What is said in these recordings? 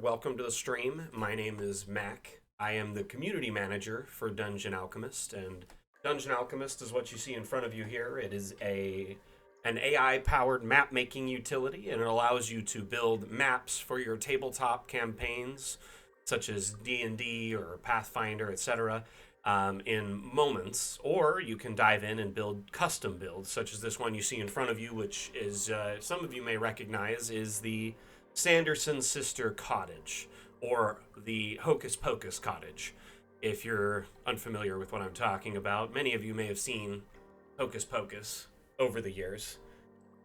welcome to the stream. My name is Mac. I am the community manager for Dungeon Alchemist, and Dungeon Alchemist is what you see in front of you here. It is an AI-powered map-making utility, and it allows you to build maps for your tabletop campaigns, such as D&D or Pathfinder, etc., in moments, or you can dive in and build custom builds, such as this one you see in front of you, which is, some of you may recognize, is the Sanderson Sister Cottage, or the Hocus Pocus Cottage. If you're unfamiliar with what I'm talking about, many of you may have seen Hocus Pocus over the years.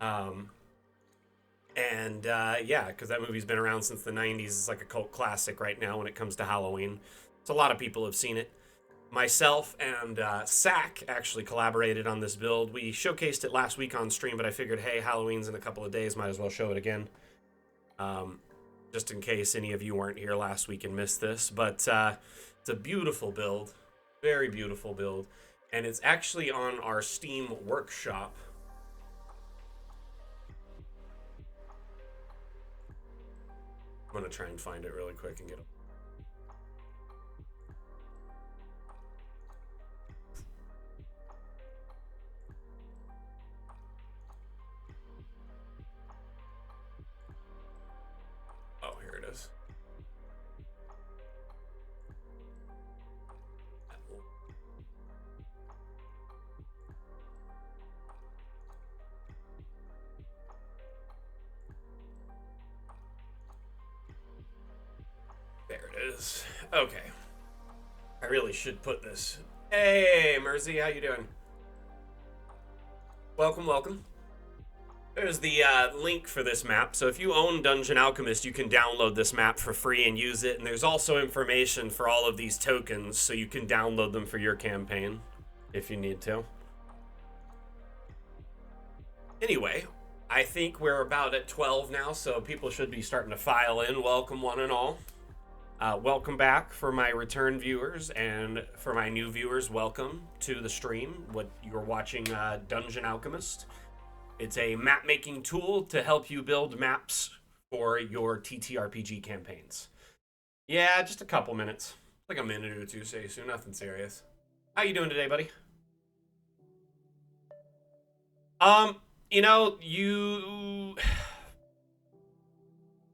Yeah, because that movie's been around since the 90s. It's like a cult classic right now when it comes to Halloween. So a lot of people have seen it. Myself and Sack actually collaborated on this build. We showcased it last week on stream, but I figured, hey, Halloween's in a couple of days, might as well show it again. Just in case any of you weren't here last week and missed this. But it's a beautiful build, very beautiful build. And it's actually on our Steam workshop. I'm going to try and find it really quick and get it. Oh, here it is. There it is. Okay. I really should put this. Hey, Mersey, how you doing? Welcome, welcome. There's the link for this map. So if you own Dungeon Alchemist, you can download this map for free and use it. And there's also information for all of these tokens, so you can download them for your campaign if you need to. Anyway, I think we're about at 12 now, so people should be starting to file in. Welcome, one and all. Welcome back for my return viewers, and for my new viewers, welcome to the stream. What you're watching, Dungeon Alchemist. It's a map-making tool to help you build maps for your TTRPG campaigns. Yeah, just a couple minutes. Like a minute or two, say soon. Nothing serious. How you doing today, buddy? You know,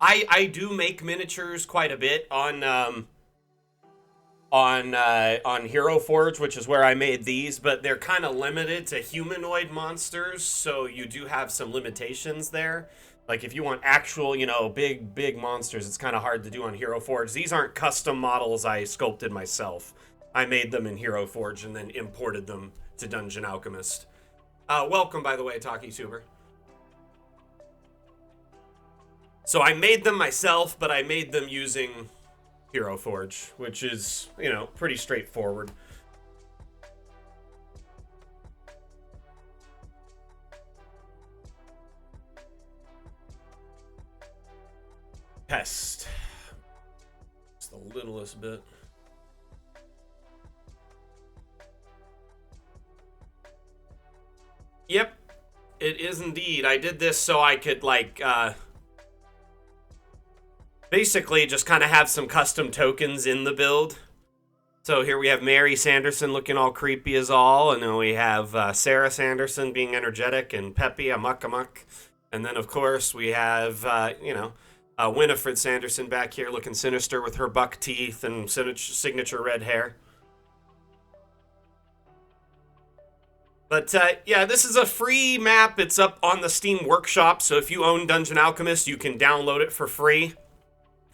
I do make miniatures quite a bit on Hero Forge, which is where I made these, but they're kind of limited to humanoid monsters, so you do have some limitations there. Like if you want actual, you know, big monsters, it's kind of hard to do on Hero Forge. These aren't custom models I sculpted myself. I made them in Hero Forge and then imported them to Dungeon Alchemist. Welcome, by the way, TakiTuber. So I made them myself, but I made them using Hero Forge, which is, you know, pretty straightforward. Test. It's the littlest bit. Yep, it is indeed. I did this so I could, like, basically just kind of have some custom tokens in the build. So here we have Mary Sanderson looking all creepy as all, and then we have Sarah Sanderson being energetic and peppy, amok. And then, of course, we have, Winifred Sanderson back here looking sinister with her buck teeth and signature red hair. But, yeah, this is a free map. It's up on the Steam Workshop, so if you own Dungeon Alchemist, you can download it for free.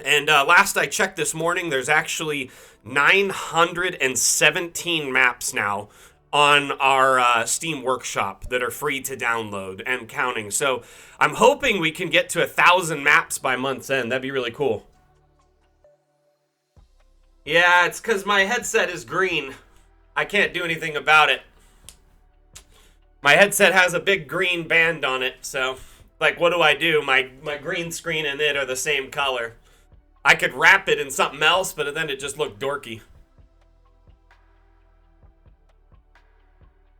And last I checked this morning, there's actually 917 maps now on our Steam Workshop that are free to download and counting. So I'm hoping we can get to 1,000 maps by month's end. That'd be really cool. Yeah, it's because my headset is green. I can't do anything about it. My headset has a big green band on it, so, like, what do? My green screen and it are the same color. I could wrap it in something else, but then it just looked dorky.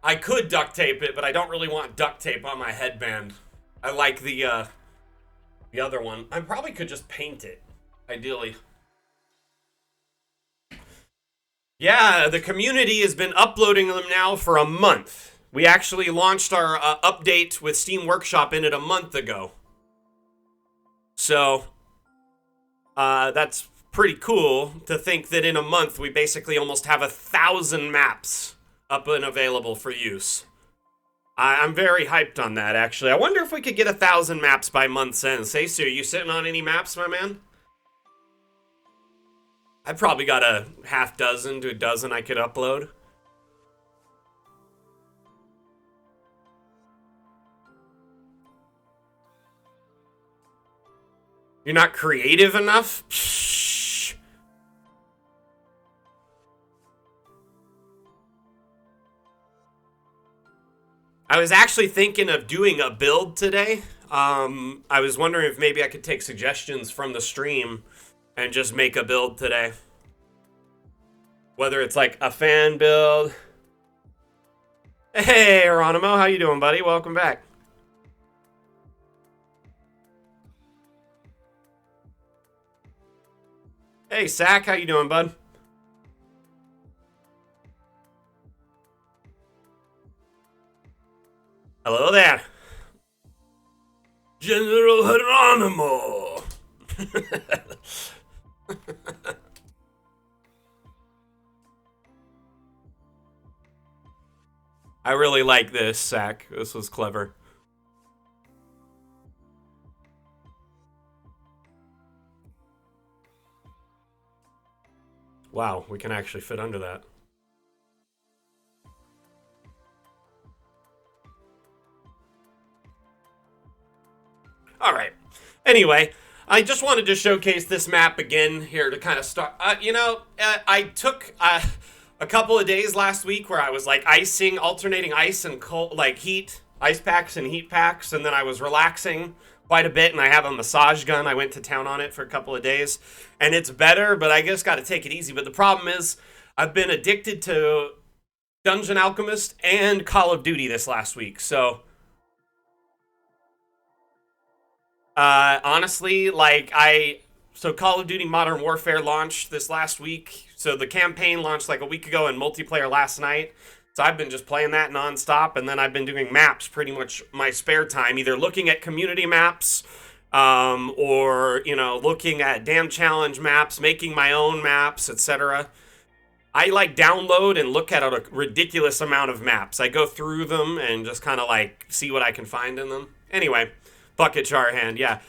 I could duct tape it, but I don't really want duct tape on my headband. I like the other one. I probably could just paint it. ideally. Yeah, the community has been uploading them now for a month. We actually launched our update with Steam Workshop in it a month ago. So, that's pretty cool to think that in a month we basically almost have 1,000 maps up and available for use. I'm very hyped on that, actually. I wonder if we could get 1,000 maps by month's end. Stacey, are you sitting on any maps, my man? I've probably got a half dozen to a dozen I could upload. You're not creative enough? Psh. I was actually thinking of doing a build today. I was wondering if maybe I could take suggestions from the stream and just make a build today. Whether it's like a fan build. Hey, Geronimo, how you doing, buddy? Welcome back. Hey, Sack, how you doing, bud? Hello there. General Geronimo. I really like this, Sack. This was clever. Wow, we can actually fit under that. All right. Anyway, I just wanted to showcase this map again here to kind of start. I took a couple of days last week where I was like alternating ice and cold, like heat, ice packs and heat packs, and then I was relaxing quite a bit, and I have a massage gun. I went to town on it for a couple of days, and it's better, but I just got to take it easy. But the problem is, I've been addicted to Dungeon Alchemist and Call of Duty this last week, so honestly, so Call of Duty Modern Warfare launched this last week. So the campaign launched like a week ago and multiplayer last night. So I've been just playing that nonstop, and then I've been doing maps pretty much my spare time, either looking at community maps, or, looking at damn challenge maps, making my own maps, etc. I download and look at a ridiculous amount of maps. I go through them and just kind of see what I can find in them. Anyway, Bucket Jar Hand, yeah.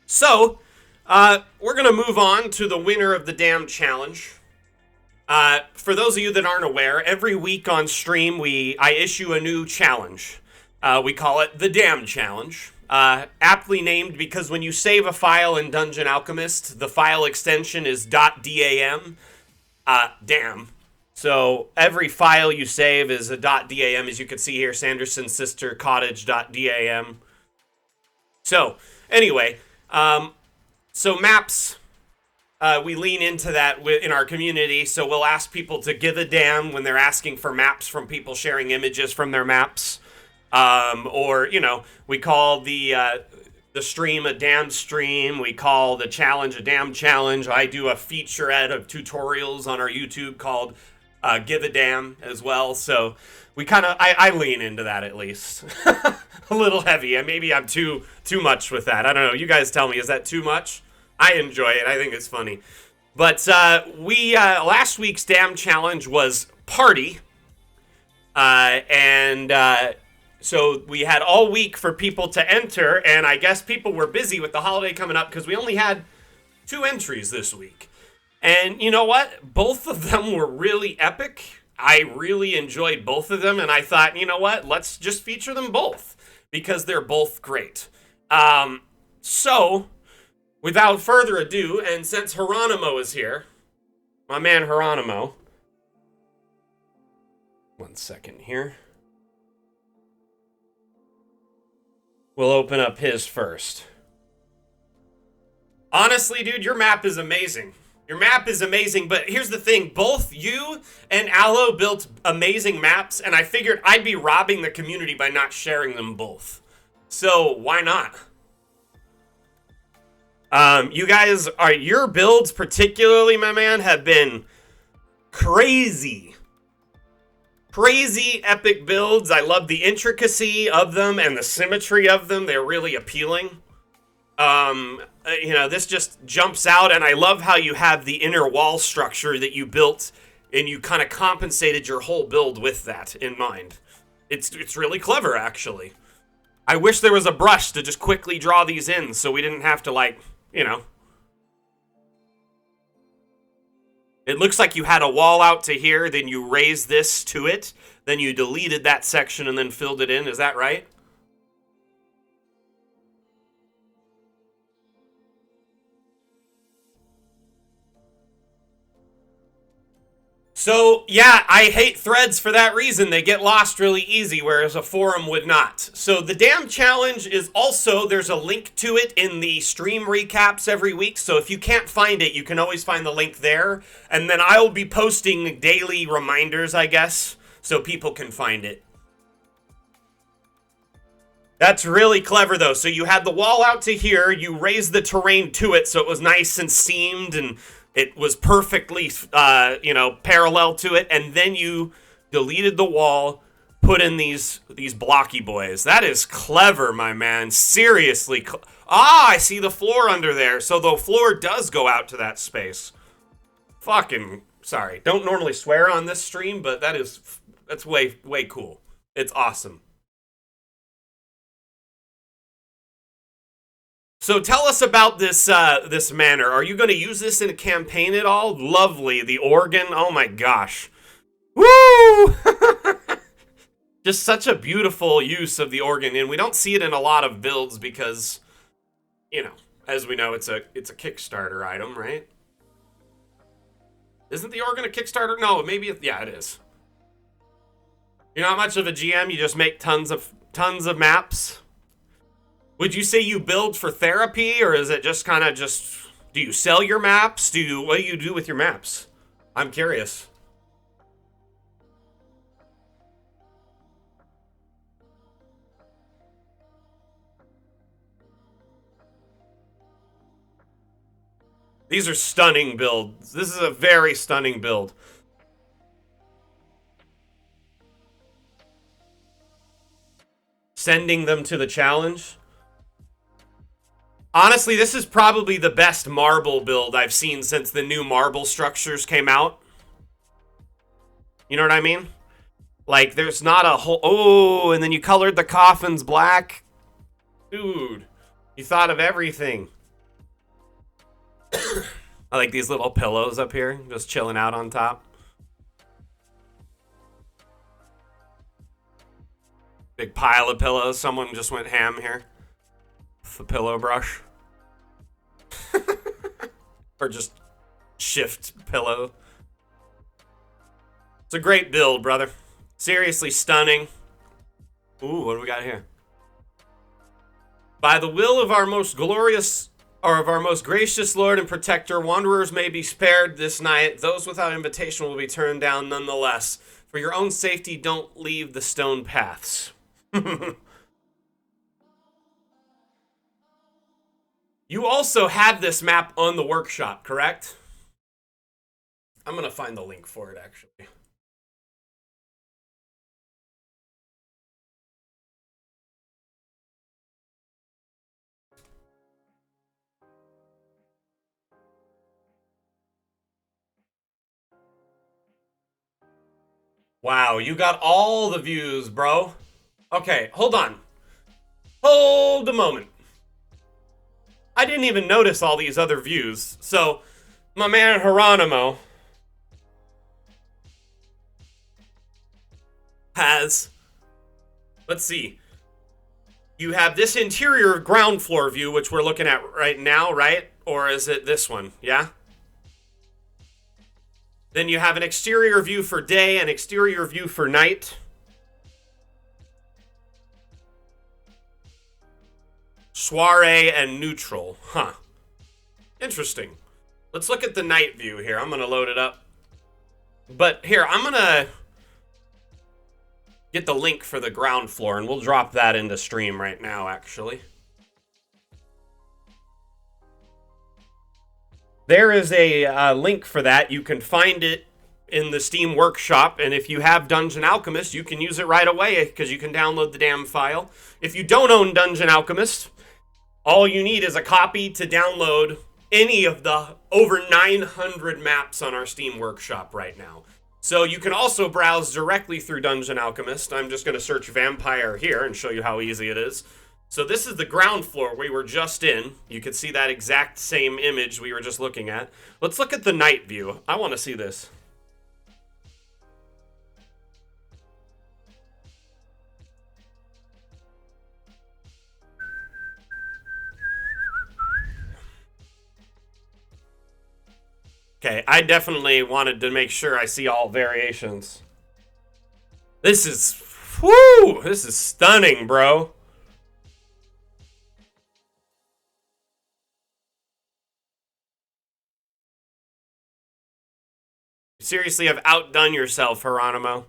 So, we're going to move on to the winner of the damn challenge. For those of you that aren't aware, every week on stream, I issue a new challenge. We call it the Damn Challenge. Aptly named because when you save a file in Dungeon Alchemist, the file extension is .dam. Damn. So every file you save is a .dam, as you can see here, Sanderson's Sister Cottage.dam. So, anyway, so maps, we lean into that in our community, so we'll ask people to give a damn when they're asking for maps from people sharing images from their maps. Or, we call the stream a damn stream. We call the challenge a damn challenge. I do a featurette of tutorials on our YouTube called Give a Damn as well. So we kind of, I lean into that at least. A little heavy. And maybe I'm too much with that. I don't know. You guys tell me, is that too much? I enjoy it. I think it's funny. But last week's damn challenge was party. So we had all week for people to enter, and I guess people were busy with the holiday coming up because we only had 2 entries this week. And you know what? Both of them were really epic. I really enjoyed both of them, and I thought, you know what? Let's just feature them both because they're both great. So, without further ado, and since Geronimo is here, my man Geronimo, one second here. We'll open up his first. Honestly, dude, your map is amazing. Your map is amazing, but here's the thing. Both you and Aloe built amazing maps, and I figured I'd be robbing the community by not sharing them both. So, why not? You guys are your builds, particularly, my man, have been crazy. Crazy epic builds. I love the intricacy of them and the symmetry of them. They're really appealing. This just jumps out, and I love how you have the inner wall structure that you built, and you kind of compensated your whole build with that in mind. It's really clever, actually. I wish there was a brush to just quickly draw these in so we didn't have to, It looks like you had a wall out to here, then you raised this to it, then you deleted that section and then filled it in. Is that right? So, yeah, I hate threads for that reason. They get lost really easy, whereas a forum would not. So the damn challenge is also, there's a link to it in the stream recaps every week. So if you can't find it, you can always find the link there. And then I'll be posting daily reminders, I guess, so people can find it. That's really clever, though. So you had the wall out to here, you raised the terrain to it so it was nice and seamed and it was perfectly, parallel to it, and then you deleted the wall, put in these blocky boys. That is clever, my man. Seriously. I see the floor under there. So the floor does go out to that space. Fucking, sorry. Don't normally swear on this stream, but that's way, way cool. It's awesome. So tell us about this manor. Are you going to use this in a campaign at all? Lovely. The organ. Oh my gosh. Woo! Just such a beautiful use of the organ, and we don't see it in a lot of builds because, as we know, it's a Kickstarter item, right? Isn't the organ a Kickstarter? No, maybe it is. You're not much of a GM. You just make tons of maps. Would you say you build for therapy, or is it just kind of do you sell your maps? What do you do with your maps? I'm curious. These are stunning builds. This is a very stunning build. Sending them to the challenge. Honestly, this is probably the best marble build I've seen since the new marble structures came out. You know what I mean? Like, there's not a whole... Oh, and then you colored the coffins black. Dude, you thought of everything. I like these little pillows up here, just chilling out on top. Big pile of pillows. Someone just went ham here. The pillow brush. Or just shift pillow. It's a great build, brother. Seriously stunning. Ooh, what do we got here? By the will of our most glorious, or of our most gracious Lord and Protector, wanderers may be spared this night. Those without invitation will be turned down nonetheless. For your own safety, don't leave the stone paths. You also had this map on the workshop, correct? I'm going to find the link for it, actually. Wow, you got all the views, bro. Okay, hold on. Hold a moment. I didn't even notice all these other views. So, my man Geronimo has, let's see, you have this interior ground floor view, which we're looking at right now, right? Or is it this one? Yeah? Then you have an exterior view for day, an exterior view for night. Soiree and neutral. Huh. Interesting. Let's look at the night view here. I'm going to load it up. But here, I'm going to get the link for the ground floor, and we'll drop that into stream right now, actually. there is a link for that. You can find it in the Steam Workshop, and if you have Dungeon Alchemist, you can use it right away because you can download the damn file. If you don't own Dungeon Alchemist, all you need is a copy to download any of the over 900 maps on our Steam Workshop right now. So you can also browse directly through Dungeon Alchemist. I'm just going to search Vampire here and show you how easy it is. So this is the ground floor we were just in. You can see that exact same image we were just looking at. Let's look at the night view. I want to see this. Okay, I definitely wanted to make sure I see all variations. This is, whoo, this is stunning, bro. You seriously have outdone yourself, Geronimo.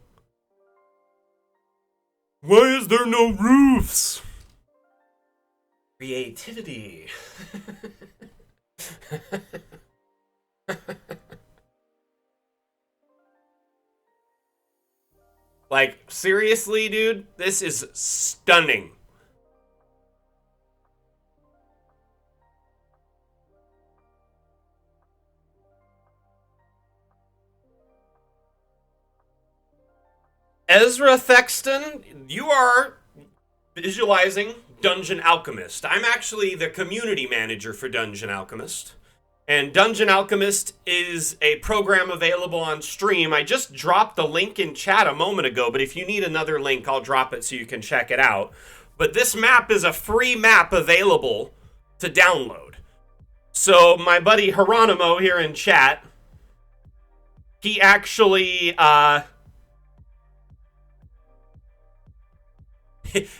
Why is there no roofs? Creativity. Like, seriously, dude? This is stunning. Ezra Thexton, you are visualizing Dungeon Alchemist. I'm actually the community manager for Dungeon Alchemist. And Dungeon Alchemist is a program available on stream. I just dropped the link in chat a moment ago, but if you need another link, I'll drop it so you can check it out. But this map is a free map available to download. So my buddy Geronimo here in chat, he actually,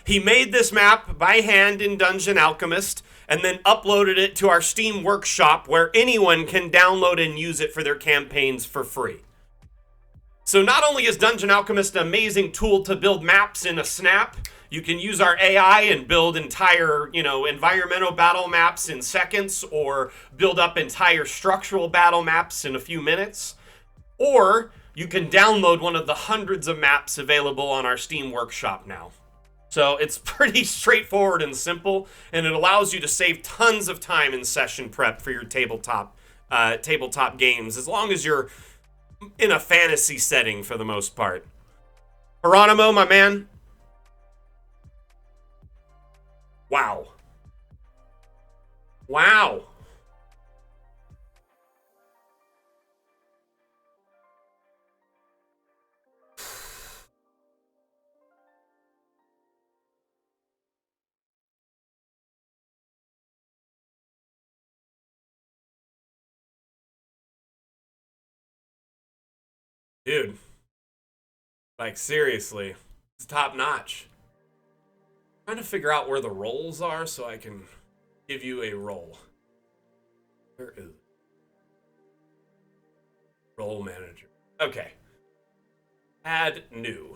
he made this map by hand in Dungeon Alchemist and then uploaded it to our Steam Workshop where anyone can download and use it for their campaigns for free. So not only is Dungeon Alchemist an amazing tool to build maps in a snap, you can use our AI and build entire, environmental battle maps in seconds or build up entire structural battle maps in a few minutes. Or you can download one of the hundreds of maps available on our Steam Workshop now. So it's pretty straightforward and simple, and it allows you to save tons of time in session prep for your tabletop games, as long as you're in a fantasy setting for the most part. Geronimo, my man. Wow. Wow. Dude, like seriously, it's top notch. I'm trying to figure out where the roles are so I can give you a role. Where is role manager? Okay. Add new.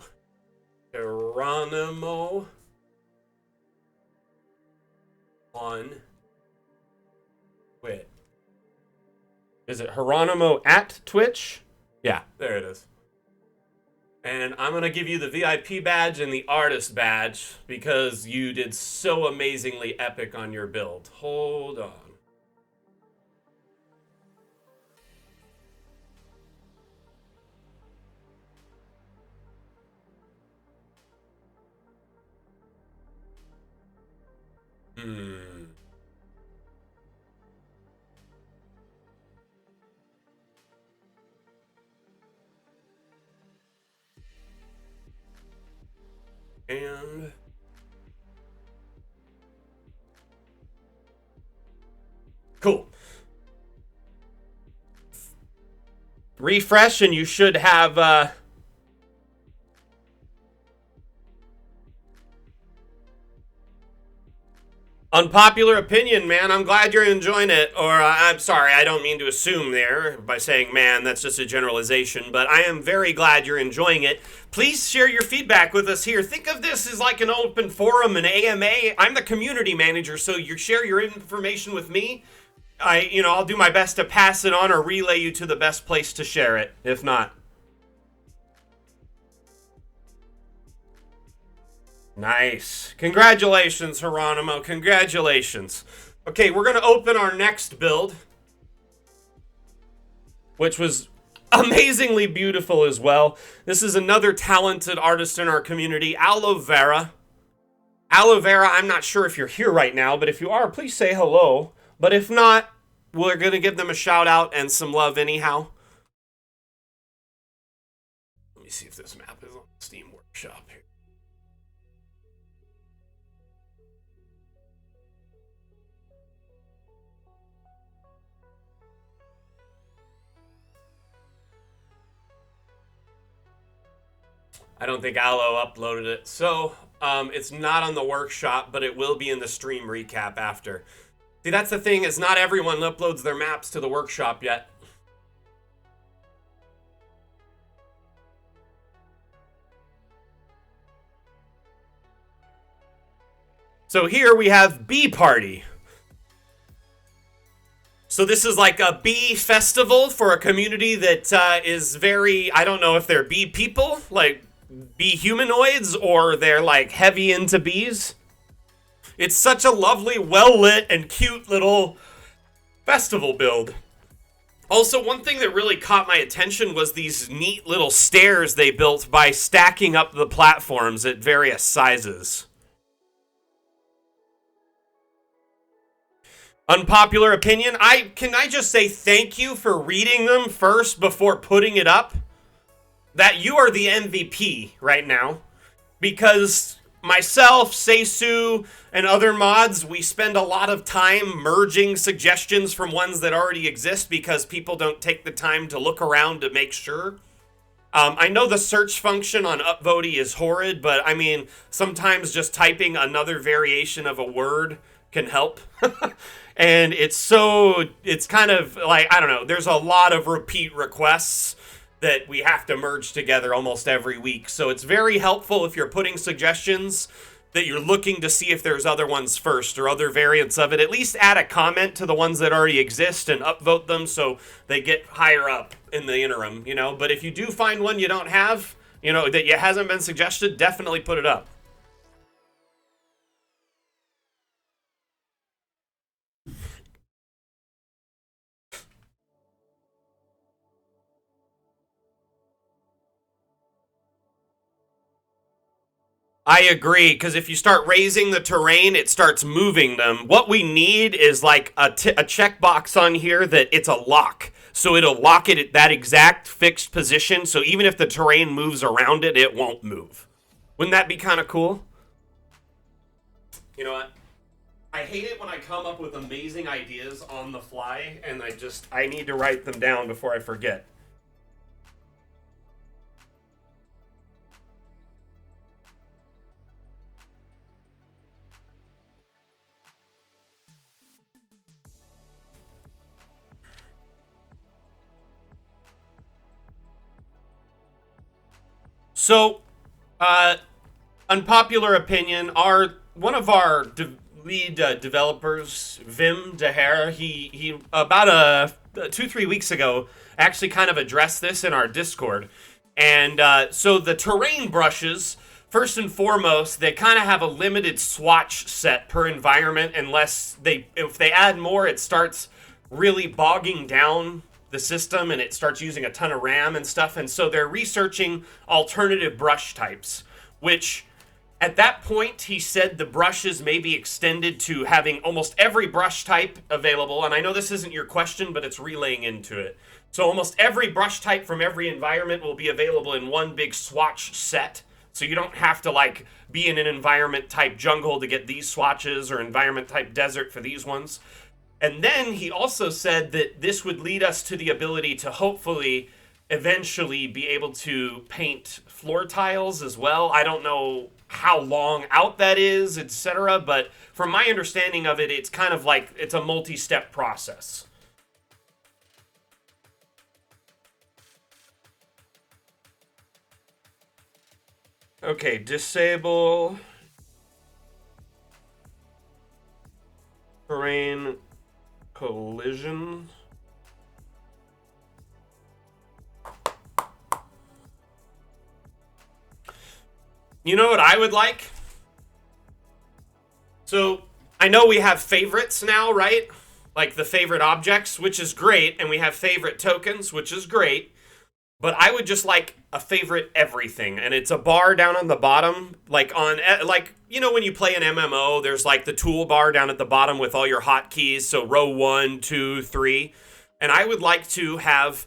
Geronimo on Twitch. Is it Geronimo at Twitch? Yeah, there it is. And I'm going to give you the VIP badge and the artist badge because you did so amazingly epic on your build. Hold on. And cool. Refresh and you should have unpopular opinion, man. I'm glad you're enjoying it. Or I'm sorry, I don't mean to assume there by saying man, that's just a generalization, but I am very glad you're enjoying it. Please share your feedback with us here. Think of this as like an open forum, an AMA. I'm the community manager, so you share your information with me. I'll do my best to pass it on or relay you to the best place to share it, if not. Nice. Congratulations, Geronimo. Congratulations. Okay, we're going to open our next build, which was amazingly beautiful as well. This is another talented artist in our community, Aloe Vera. Aloe Vera, I'm not sure if you're here right now, but if you are, please say hello. But if not, we're going to give them a shout out and some love anyhow. Let me see if this map is on Steam Workshop here. I don't think Aloe uploaded it, so it's not on the workshop, but it will be in the stream recap after. See, that's the thing, is not everyone uploads their maps to the workshop yet. So here we have Bee Party. So this is like a bee festival for a community that is very, I don't know if they're bee people, like bee humanoids, or they're like heavy into bees. It's such a lovely, well-lit, and cute little festival build. Also, one thing that really caught my attention was these neat little stairs they built by stacking up the platforms at various sizes. Unpopular opinion, can I just say thank you for reading them first before putting it up? That you are the MVP right now, because myself, Seisu, and other mods, we spend a lot of time merging suggestions from ones that already exist because people don't take the time to look around to make sure. I know the search function on Upvote is horrid, but I mean, sometimes just typing another variation of a word can help. And it's kind of like, I don't know, there's a lot of repeat requests that we have to merge together almost every week. So it's very helpful if you're putting suggestions that you're looking to see if there's other ones first or other variants of it. At least add a comment to the ones that already exist and upvote them so they get higher up in the interim, you know. But if you do find one you don't have, you know, that hasn't been suggested, definitely put it up. I agree, because if you start raising the terrain, it starts moving them. What we need is like a checkbox on here that it's a lock. So it'll lock it at that exact fixed position, so even if the terrain moves around it, it won't move. Wouldn't that be kind of cool? You know what? I hate it when I come up with amazing ideas on the fly, and I need to write them down before I forget. So, unpopular opinion, one of our lead developers, Vim Deher, he about 2-3 weeks ago actually kind of addressed this in our Discord. And so the terrain brushes, first and foremost, they kind of have a limited swatch set per environment unless if they add more, it starts really bogging down the system and it starts using a ton of RAM and stuff. And so they're researching alternative brush types, which at that point he said the brushes may be extended to having almost every brush type available. And I know this isn't your question, but it's relaying into it. So almost every brush type from every environment will be available in one big swatch set. So you don't have to like be in an environment type jungle to get these swatches or environment type desert for these ones. And then he also said that this would lead us to the ability to hopefully eventually be able to paint floor tiles as well. I don't know how long out that is, etc. But from my understanding of it, it's kind of like it's a multi-step process. Okay, disable terrain collision. You know what I would like? So, I know we have favorites now, right? Like the favorite objects, which is great, and we have favorite tokens, which is great. But I would just like a favorite everything, and it's a bar down on the bottom, like you know when you play an MMO, there's like the toolbar down at the bottom with all your hotkeys, so row 1, 2, 3, and I would like to have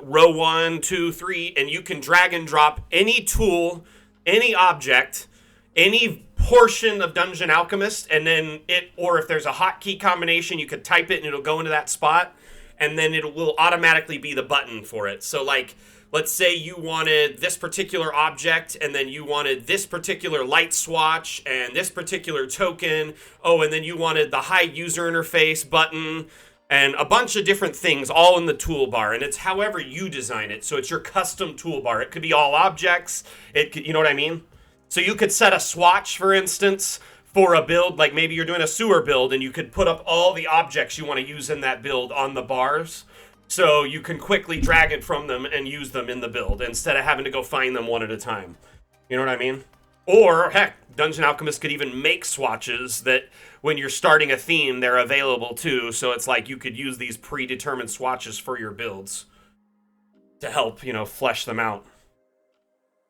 row 1, 2, 3, and you can drag and drop any tool, any object, any portion of Dungeon Alchemist, and then or if there's a hotkey combination, you could type it and it'll go into that spot, and then it will automatically be the button for it. So like, let's say you wanted this particular object, and then you wanted this particular light swatch, and this particular token, and then you wanted the hide user interface button, and a bunch of different things all in the toolbar, and it's however you design it, so it's your custom toolbar. It could be all objects, you know what I mean? So you could set a swatch, for instance, for a build, like maybe you're doing a sewer build, and you could put up all the objects you want to use in that build on the bars, so you can quickly drag it from them and use them in the build, instead of having to go find them one at a time. You know what I mean? Or, heck, Dungeon Alchemist could even make swatches that when you're starting a theme, they're available too, so it's like you could use these predetermined swatches for your builds to help, flesh them out.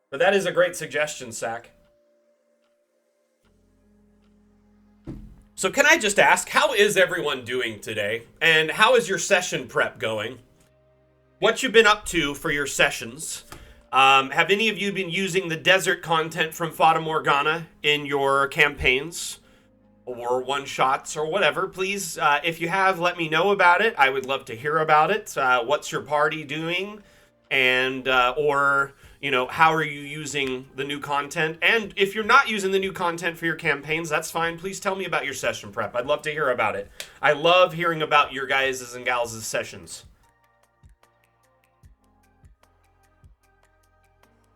But that is a great suggestion, Sack. So can I just ask, how is everyone doing today? And how is your session prep going? What you been up to for your sessions? Have any of you been using the desert content from Fata Morgana in your campaigns? Or one-shots or whatever? Please, if you have, let me know about it. I would love to hear about it. What's your party doing? And, how are you using the new content? And if you're not using the new content for your campaigns, that's fine. Please tell me about your session prep. I'd love to hear about it. I love hearing about your guys' and gals' sessions.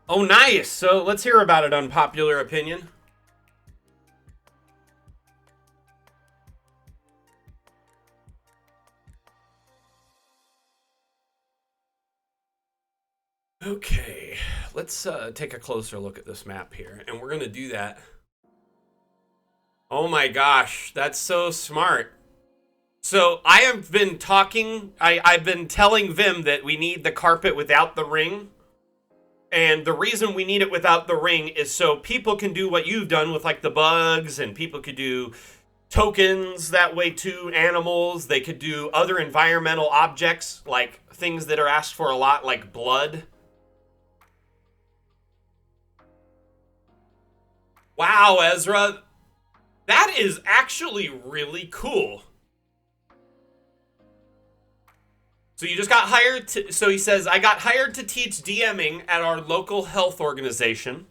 Oh, nice. So let's hear about it, unpopular opinion. Okay, let's take a closer look at this map here, and we're going to do that. Oh my gosh, that's so smart. So I have been talking, I've been telling Vim that we need the carpet without the ring. And the reason we need it without the ring is so people can do what you've done with like the bugs, and people could do tokens that way too, animals. They could do other environmental objects, like things that are asked for a lot, like blood. Wow, Ezra, that is actually really cool. So you just got hired to, so he says, I got hired to teach DMing at our local health organization.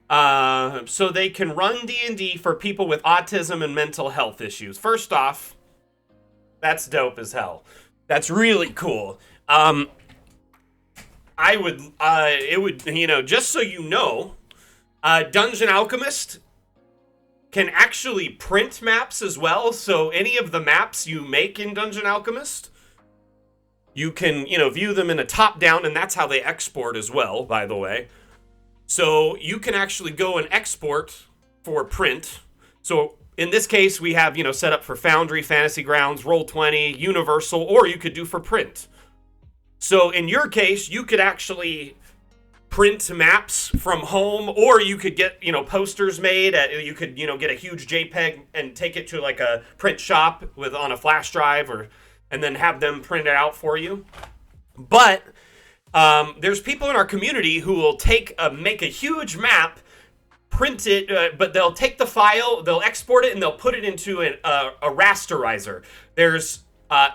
So they can run D&D for people with autism and mental health issues. First off, that's dope as hell. That's really cool. It would, just so you know, Dungeon Alchemist can actually print maps as well. So any of the maps you make in Dungeon Alchemist, you can, view them in a top-down, and that's how they export as well, by the way. So you can actually go and export for print. So in this case, we have, set up for Foundry, Fantasy Grounds, Roll20, Universal, or you could do for print. So in your case, you could actually print maps from home, or you could get, posters made. You could, get a huge JPEG and take it to like a print shop on a flash drive, and then have them print it out for you. But there's people in our community who will make a huge map, print it, but they'll take the file, they'll export it, and they'll put it into a rasterizer. There's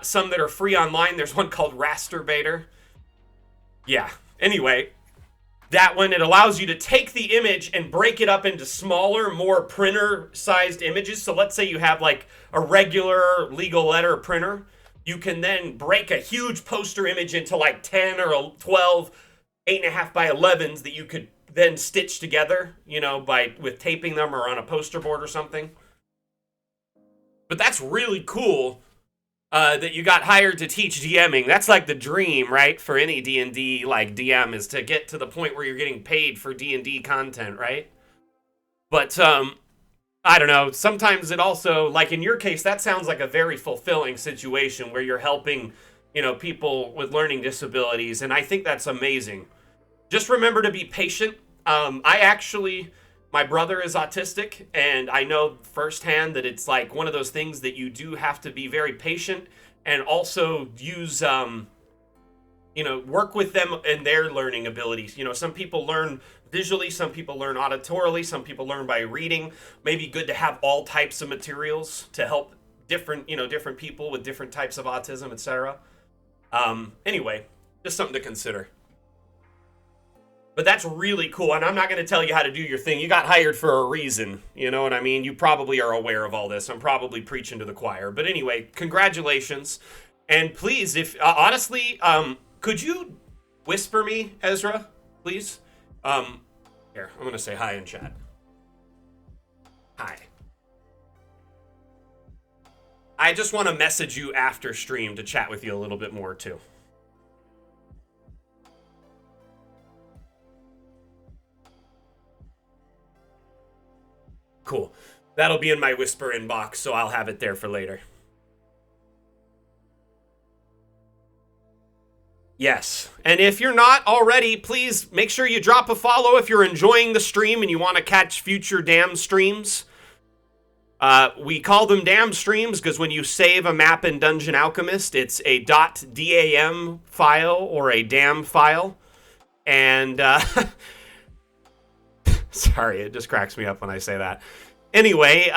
some that are free online. There's one called Rasterbator. Yeah. Anyway, that one, it allows you to take the image and break it up into smaller, more printer-sized images. So let's say you have like a regular legal letter printer. You can then break a huge poster image into like 10 or 12 8.5 by 11s that you could then stitch together, with taping them or on a poster board or something. But that's really cool. that you got hired to teach DMing. That's like the dream, right? For any D&D like DM is to get to the point where you're getting paid for D&D content, right? But I don't know. Sometimes it also, like in your case, that sounds like a very fulfilling situation where you're helping, people with learning disabilities, and I think that's amazing. Just remember to be patient. My brother is autistic, and I know firsthand that it's like one of those things that you do have to be very patient and also use, work with them and their learning abilities. Some people learn visually, some people learn auditorily, some people learn by reading. Maybe good to have all types of materials to help different people with different types of autism, etc. Anyway, just something to consider. But that's really cool, and I'm not going to tell you how to do your thing. You got hired for a reason, you know what I mean? You probably are aware of all this. I'm probably preaching to the choir. But anyway, congratulations. And please, if honestly, could you whisper me, Ezra, please? Here, I'm going to say hi in chat. Hi. I just want to message you after stream to chat with you a little bit more, too. Cool. That'll be in my whisper inbox, so I'll have it there for later. Yes. And if you're not already, please make sure you drop a follow if you're enjoying the stream and you want to catch future DAM streams. We call them DAM streams because when you save a map in Dungeon Alchemist, it's a .dam file or a DAM file. And, sorry, it just cracks me up when I say that. Anyway,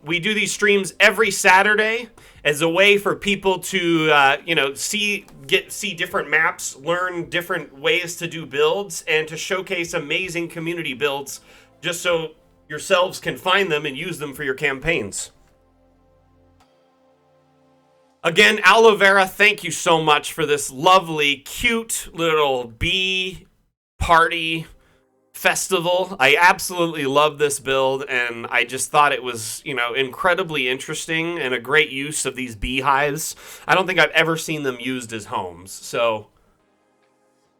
we do these streams every Saturday as a way for people to, see different maps, learn different ways to do builds, and to showcase amazing community builds, just so yourselves can find them and use them for your campaigns. Again, Aloe Vera, thank you so much for this lovely, cute little bee party festival. I absolutely love this build, and I just thought it was, incredibly interesting and a great use of these beehives. I don't think I've ever seen them used as homes, so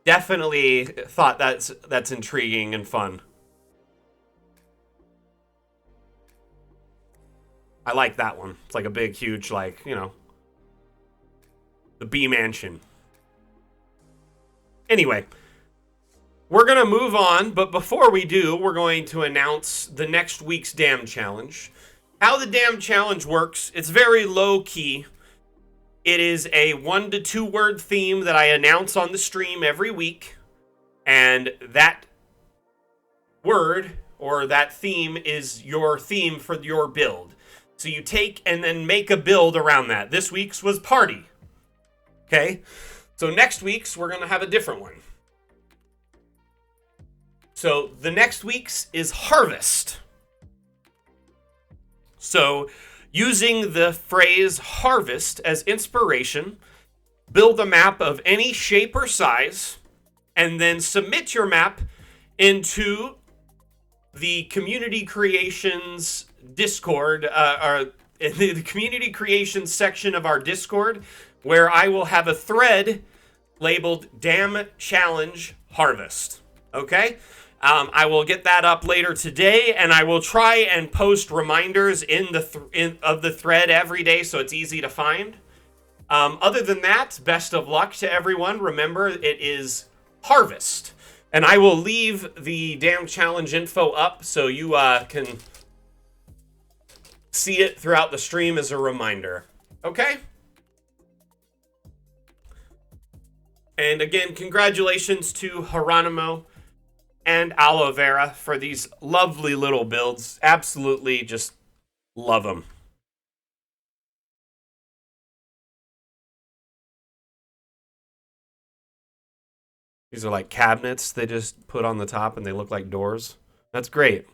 definitely thought that's intriguing and fun. I like that one. It's like a big, huge, the bee mansion. Anyway, we're going to move on, but before we do, we're going to announce the next week's DAM Challenge. How the DAM Challenge works, it's very low-key. It is a 1 to 2 word theme that I announce on the stream every week, and that word or that theme is your theme for your build. So you take and then make a build around that. This week's was party. Okay? So next week's, we're going to have a different one. So the next week's is harvest. So using the phrase harvest as inspiration, build a map of any shape or size, and then submit your map into the community creations Discord, or the community creations section of our Discord, where I will have a thread labeled DAM Challenge Harvest. Okay? I will get that up later today, and I will try and post reminders in the thread every day so it's easy to find. Other than that, best of luck to everyone. Remember, it is harvest. And I will leave the DAM Challenge info up so you can see it throughout the stream as a reminder. Okay? And again, congratulations to Geronimo and Aloe Vera for these lovely little builds. Absolutely just love them. These are like cabinets they just put on the top and they look like doors. That's great.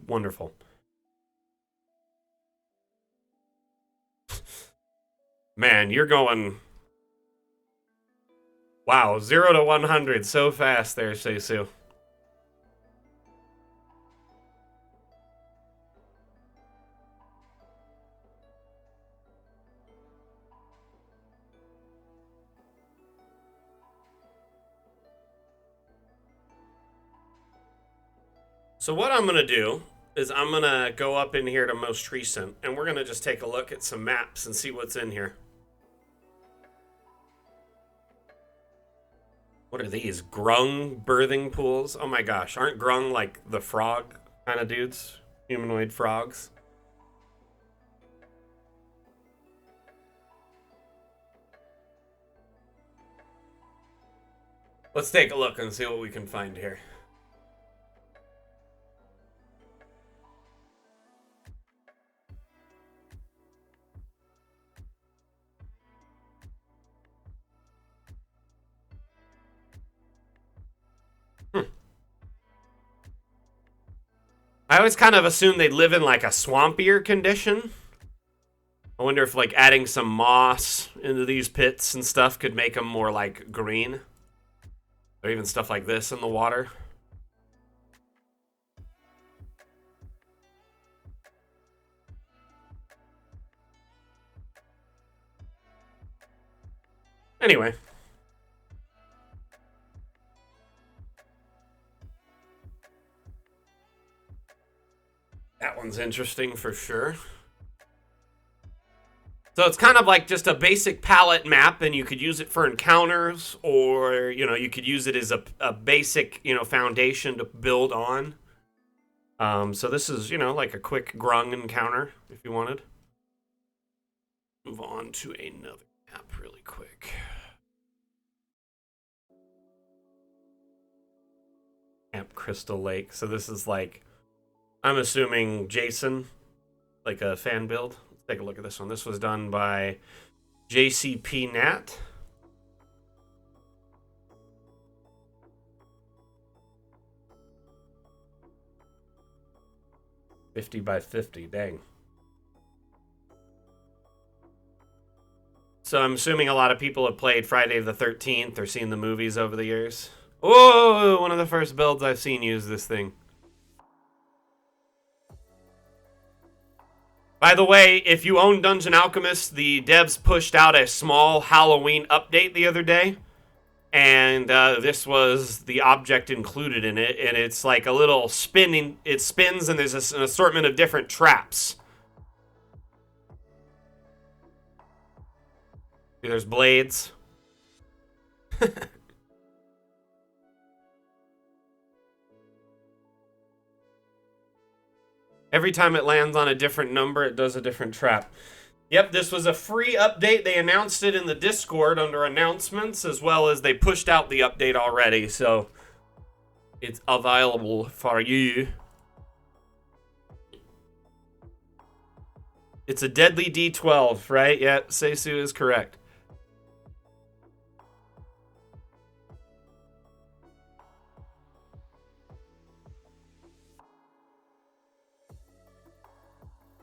Wonderful. Man, you're going... Wow, 0 to 100 so fast there, Seisu. So what I'm gonna do is I'm gonna go up in here to most recent, and we're gonna just take a look at some maps and see what's in here. What are these? Grung birthing pools? Oh my gosh, aren't grung like the frog kind of dudes? Humanoid frogs? Let's take a look and see what we can find here. I always kind of assumed they'd live in like a swampier condition. I wonder if like adding some moss into these pits and stuff could make them more like green. Or even stuff like this in the water. Anyway. That one's interesting for sure. So it's kind of like just a basic palette map, and you could use it for encounters, or, you know, you could use it as a basic, you know, foundation to build on. So this is, you know, like a quick grung encounter, if you wanted. Move on to another map really quick. Camp Crystal Lake. So this is like, I'm assuming Jason, like a fan build. Let's take a look at this one. This was done by JCP Nat. $50 by $50, dang. So I'm assuming a lot of people have played Friday the 13th or seen the movies over the years. Oh, one of the first builds I've seen use this thing. By the way, if you own Dungeon Alchemist, the devs pushed out a small Halloween update the other day. And this was the object included in it. And it's like a little spinning. It spins and there's an assortment of different traps. There's blades. Every time it lands on a different number, it does a different trap. Yep, this was a free update. They announced it in the Discord under announcements, as well as they pushed out the update already, so it's available for you. It's a deadly D12, right? Yeah, Seisu is correct.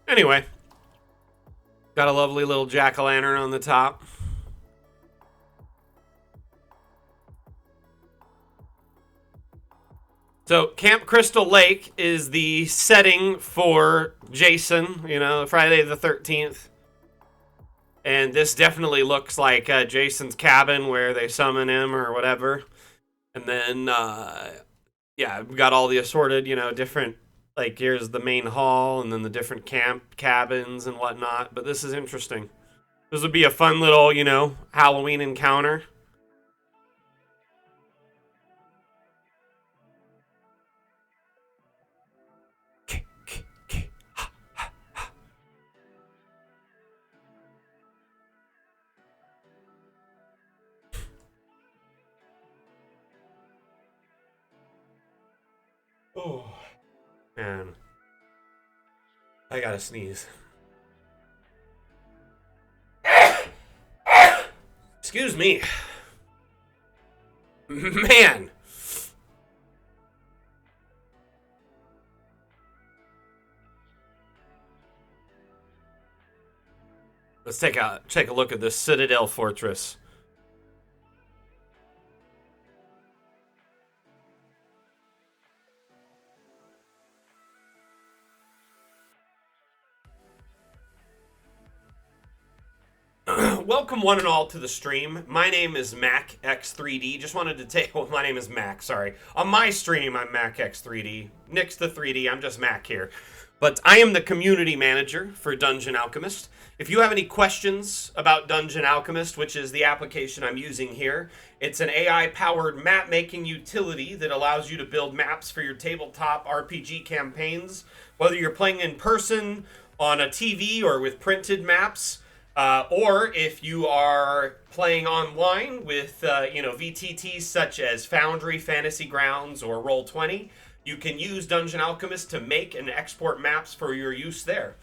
Anyway, got a lovely little jack-o'-lantern on the top. So Camp Crystal Lake is the setting for Jason, you know, Friday the 13th. And this definitely looks like Jason's cabin where they summon him or whatever. And then, yeah, we've got all the assorted, you know, different, like here's the main hall and then the different camp cabins and whatnot. But this is interesting. This would be a fun little, you know, Halloween encounter. Oh, man. I gotta sneeze. Excuse me. Man. Let's take a look at this Citadel Fortress. welcome one and all to the stream. My name is Mac X3D. Just wanted to take, well, my name is Mac, sorry. On my stream, I'm Mac X3D. Nick's the 3D, I'm just Mac here. But I am the community manager for Dungeon Alchemist. If you have any questions about Dungeon Alchemist, which is the application I'm using here, it's an AI-powered map-making utility that allows you to build maps for your tabletop RPG campaigns, whether you're playing in person, on a TV, or with printed maps, or if you are playing online with VTTs such as Foundry, Fantasy Grounds, or Roll20, you can use Dungeon Alchemist to make and export maps for your use there.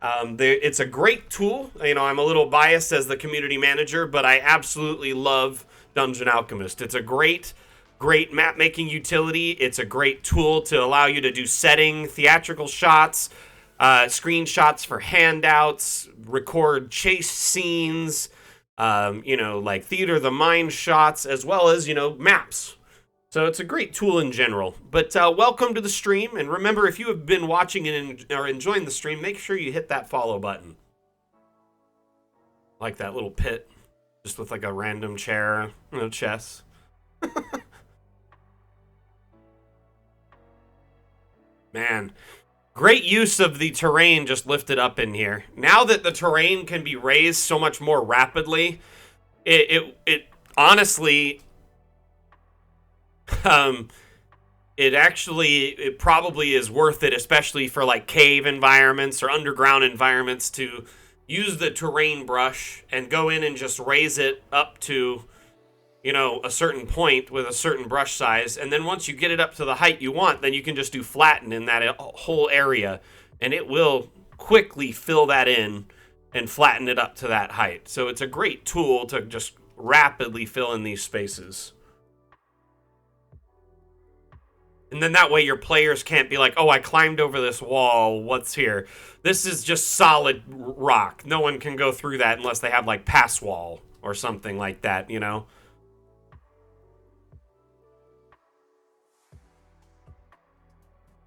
It's a great tool. I'm a little biased as the community manager, but I absolutely love Dungeon Alchemist. It's a great map-making utility. It's a great tool to allow you to do setting, theatrical shots, screenshots for handouts, record chase scenes, like theater of the mind shots, as well as, maps. So it's a great tool in general. But welcome to the stream, and remember, if you have been watching and or enjoying the stream, make sure you hit that follow button. Like that little pit, just with like a random chair, chess. Man, great use of the terrain just lifted up in here. Now that the terrain can be raised so much more rapidly, it honestly... it probably is worth it, especially for like cave environments or underground environments, to use the terrain brush and go in and just raise it up to, a certain point with a certain brush size. And then once you get it up to the height you want, then you can just do flatten in that whole area, and it will quickly fill that in and flatten it up to that height. So it's a great tool to just rapidly fill in these spaces. And then that way your players can't be like, oh, I climbed over this wall, what's here? This is just solid rock. No one can go through that unless they have like pass wall or something like that,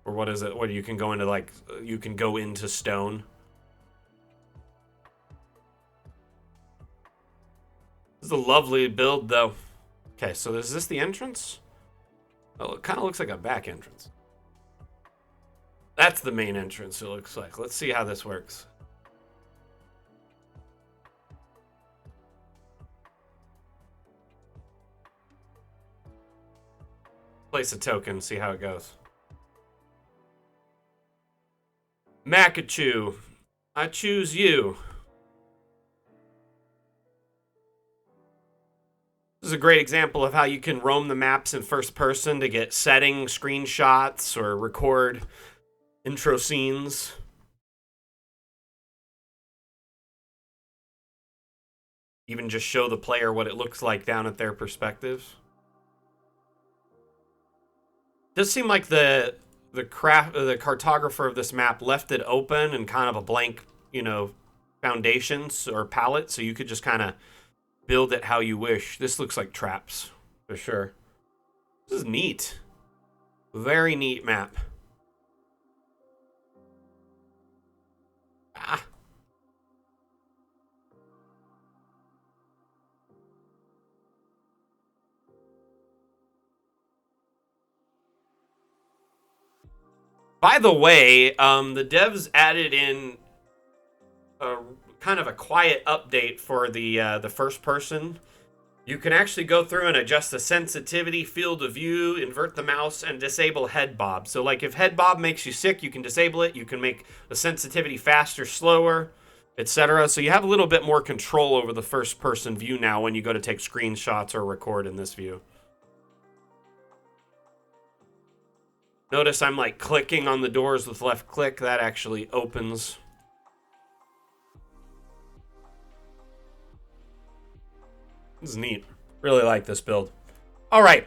Or what is it? What, you can go into you can go into stone. This is a lovely build though. Okay, so is this the entrance? Oh, it kind of looks like a back entrance. That's the main entrance, it looks like. Let's see how this works. Place a token, see how it goes. Makachu, I choose you. This is a great example of how you can roam the maps in first person to get setting screenshots or record intro scenes. Even just show the player what it looks like down at their perspective. It does seem like the cartographer of this map left it open and kind of a blank, foundations or palette, so you could just kind of build it how you wish. This looks like traps, for sure. This is neat. Very neat map. Ah. By the way, the devs added in a kind of a quiet update for the first person. You can actually go through and adjust the sensitivity, field of view, invert the mouse, and disable head bob. So like if head bob makes you sick, you can disable it. You can make the sensitivity faster, slower, etc. So you have a little bit more control over the first person view now when you go to take screenshots or record in this view. Notice I'm like clicking on the doors with left click. That actually opens. This is neat. Really like this build. All right.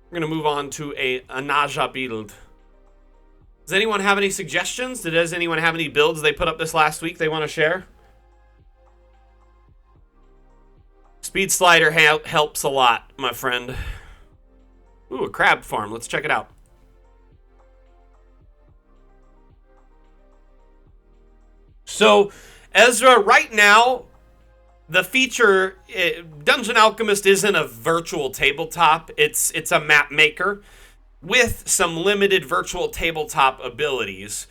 We're going to move on to a Naja build. Does anyone have any suggestions? Does anyone have any builds they put up this last week they want to share? Speed slider helps a lot, my friend. Ooh, a crab farm. Let's check it out. So, Ezra, right now, the feature, Dungeon Alchemist isn't a virtual tabletop. It's a map maker with some limited virtual tabletop abilities.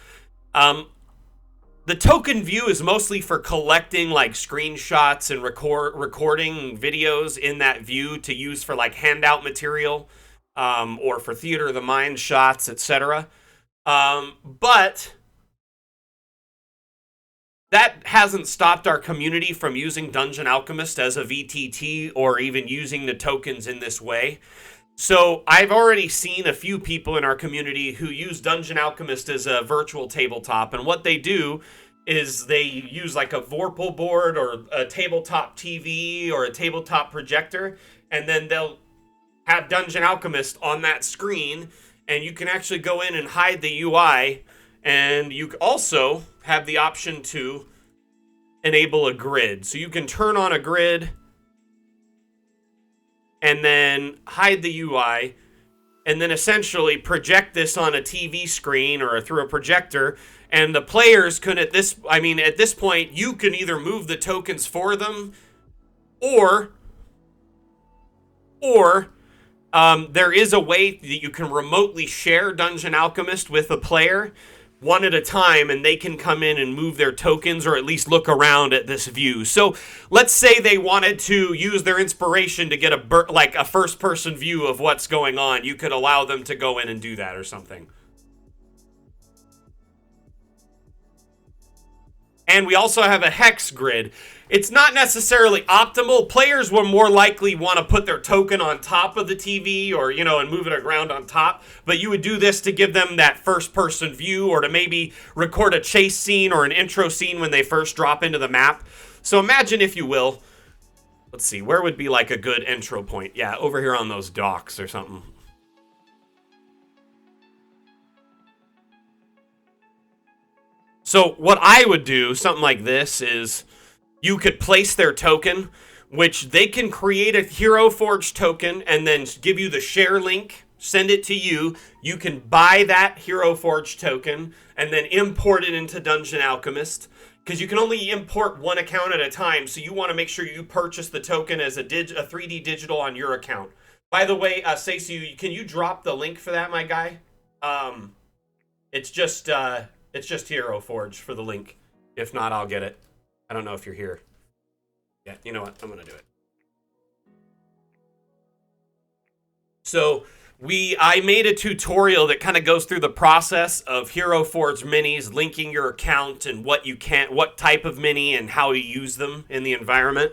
The token view is mostly for collecting like screenshots and recording videos in that view to use for like handout material, or for theater of the mind shots, etc. But that hasn't stopped our community from using Dungeon Alchemist as a VTT or even using the tokens in this way. So I've already seen a few people in our community who use Dungeon Alchemist as a virtual tabletop, and what they do is they use like a Vorpal board or a tabletop TV or a tabletop projector, and then they'll have Dungeon Alchemist on that screen, and you can actually go in and hide the UI, and you also have the option to enable a grid. So you can turn on a grid and then hide the UI, and then essentially project this on a TV screen or through a projector, and the players can at this point, you can either move the tokens for them, or there is a way that you can remotely share Dungeon Alchemist with a player, one at a time, and they can come in and move their tokens or at least look around at this view. So let's say they wanted to use their inspiration to get a first-person view of what's going on. You could allow them to go in and do that or something. And we also have a hex grid. It's not necessarily optimal. Players will more likely want to put their token on top of the TV or, and move it around on top. But you would do this to give them that first-person view, or to maybe record a chase scene or an intro scene when they first drop into the map. So imagine, if you will, let's see, where would be like a good intro point? Yeah, over here on those docks or something. So what I would do, something like this, is you could place their token, which they can create a Hero Forge token and then give you the share link, send it to you. You can buy that Hero Forge token and then import it into Dungeon Alchemist, because you can only import one account at a time, so you want to make sure you purchase the token as a 3D digital on your account. By the way, Seisu, can you drop the link for that, my guy? It's just Hero Forge for the link. If not, I'll get it. I don't know if you're here. Yeah, you know what? I'm going to do it. So I made a tutorial that kind of goes through the process of Hero Forge minis, linking your account and what type of mini and how you use them in the environment.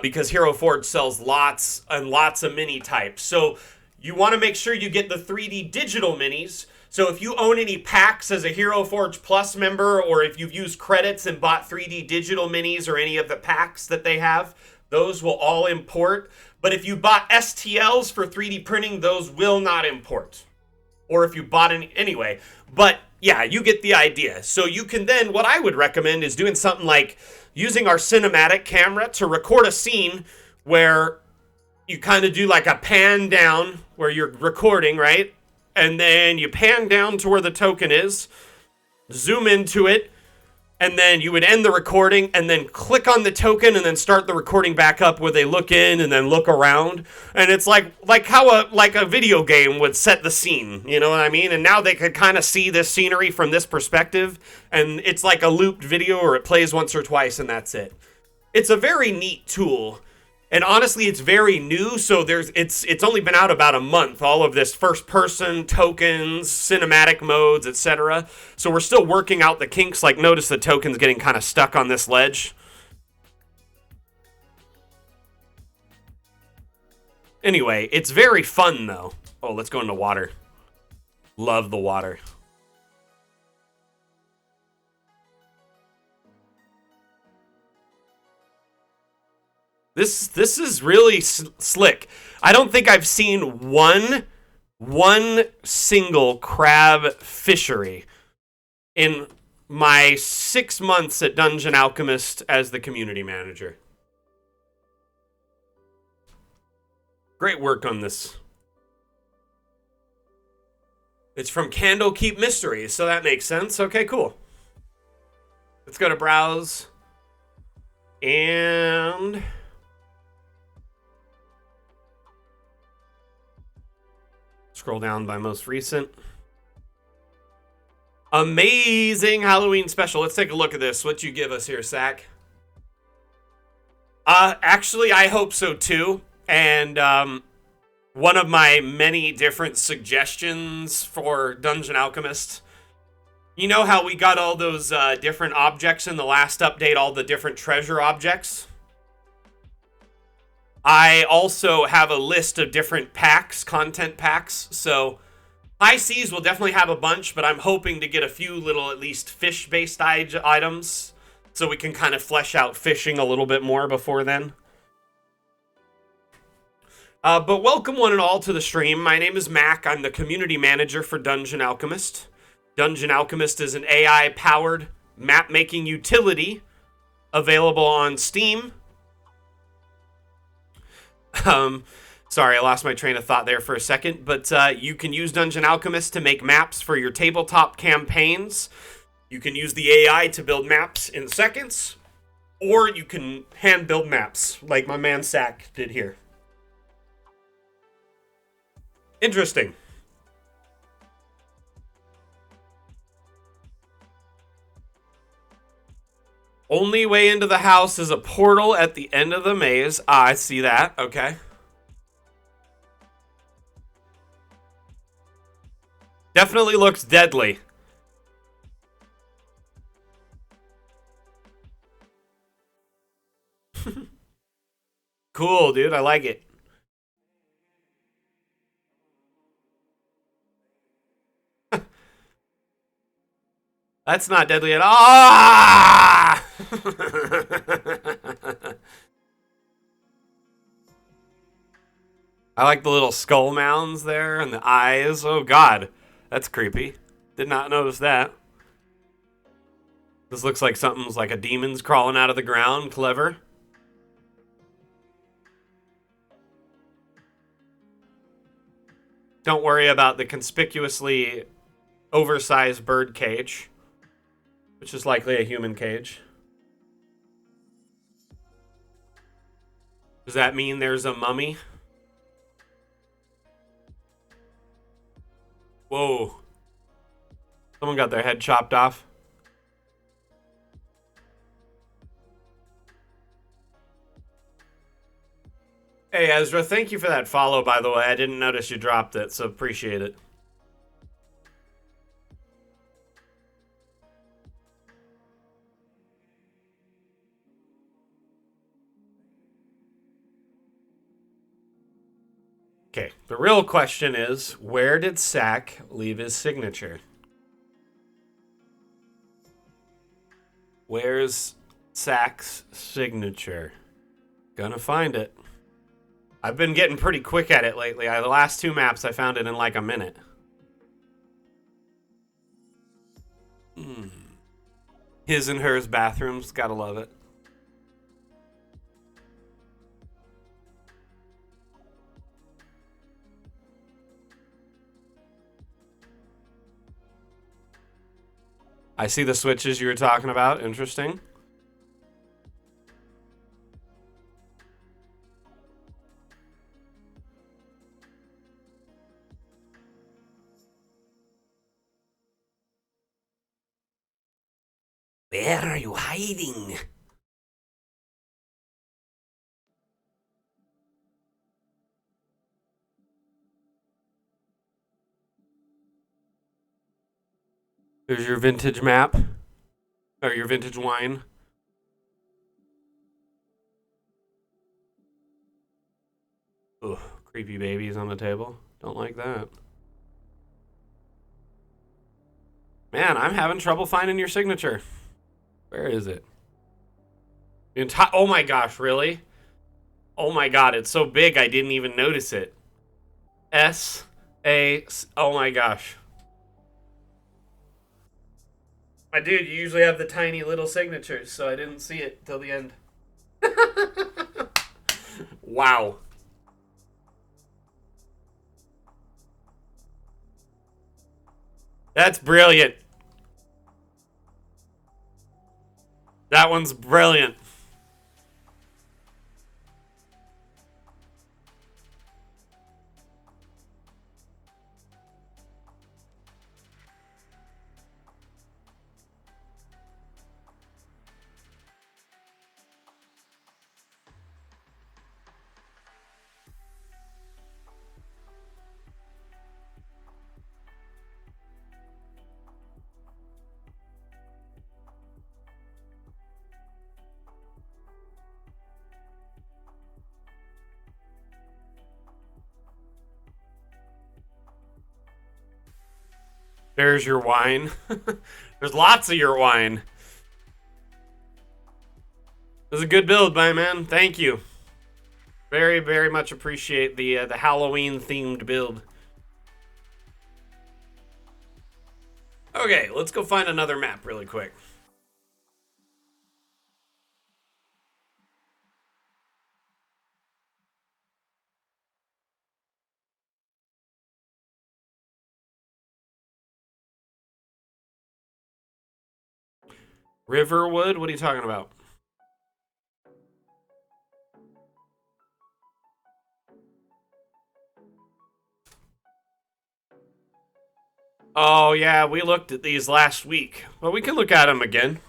Because Hero Forge sells lots and lots of mini types. So you want to make sure you get the 3D digital minis. So if you own any packs as a Hero Forge Plus member, or if you've used credits and bought 3D digital minis or any of the packs that they have, those will all import. But if you bought STLs for 3D printing, those will not import. Or if you bought any anyway. But yeah, you get the idea. So you can then, what I would recommend is doing something like using our cinematic camera to record a scene where you kind of do like a pan down where you're recording, right? And then you pan down to where the token is, zoom into it, and then you would end the recording and then click on the token and then start the recording back up where they look in and then look around. And it's like how a video game would set the scene, you know what I mean? And now they could kind of see this scenery from this perspective, and it's like a looped video, or it plays once or twice and that's it. It's a very neat tool. And honestly, it's very new, so it's only been out about a month, all of this first-person, tokens, cinematic modes, etc. So we're still working out the kinks. Like, notice the token's getting kind of stuck on this ledge. Anyway, it's very fun, though. Oh, let's go into water. Love the water. This is really slick. I don't think I've seen one single crab fishery in my 6 months at Dungeon Alchemist as the community manager. Great work on this. It's from Candlekeep Mysteries, so that makes sense. Okay, cool. Let's go to browse. And scroll down by most recent. Amazing Halloween special. Let's take a look at this. What you give us here, Sack? Actually, I hope so too. And one of my many different suggestions for Dungeon Alchemist. You know how we got all those different objects in the last update, all the different treasure objects? I also have a list of different packs, content packs, so High Seas will definitely have a bunch, but I'm hoping to get a few little, at least, fish-based items, so we can kind of flesh out fishing a little bit more before then. But welcome one and all to the stream. My name is Mac. I'm the community manager for Dungeon Alchemist. Dungeon Alchemist is an AI-powered map-making utility available on Steam. Sorry, I lost my train of thought there for a second, but you can use Dungeon Alchemist to make maps for your tabletop campaigns. You can use the AI to build maps in seconds, or you can hand build maps, like my man Sack did here. Interesting. Only way into the house is a portal at the end of the maze. Ah, I see that. Okay. Definitely looks deadly. Cool, dude. I like it. That's not deadly at all. Ah! I like the little skull mounds there and the eyes. Oh, God. That's creepy. Did not notice that. This looks like something's like a demon's crawling out of the ground. Clever. Don't worry about the conspicuously oversized bird cage, which is likely a human cage. Does that mean there's a mummy? Whoa. Someone got their head chopped off. Hey, Ezra, thank you for that follow, by the way. I didn't notice you dropped it, so appreciate it. Okay, the real question is, where did Sack leave his signature? Where's Sack's signature? Gonna find it. I've been getting pretty quick at it lately. The last two maps, I found it in like a minute. His and hers bathrooms, gotta love it. I see the switches you were talking about. Interesting. Where are you hiding? There's your vintage map. Or your vintage wine. Ugh, creepy babies on the table. Don't like that. Man, I'm having trouble finding your signature. Where is it? Oh my gosh, really? Oh my god, it's so big I didn't even notice it. S-A... Oh my gosh. My dude, you usually have the tiny little signatures, so I didn't see it till the end. Wow. That's brilliant. That one's brilliant. There's your wine. There's lots of your wine. This is a good build, my man. Thank you. Very, very much appreciate the Halloween themed build. Okay, let's go find another map really quick. Riverwood? What are you talking about? Oh, yeah, we looked at these last week. Well, we can look at them again.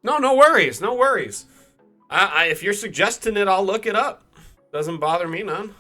No, no worries, no worries. If you're suggesting it, I'll look it up. Doesn't bother me none.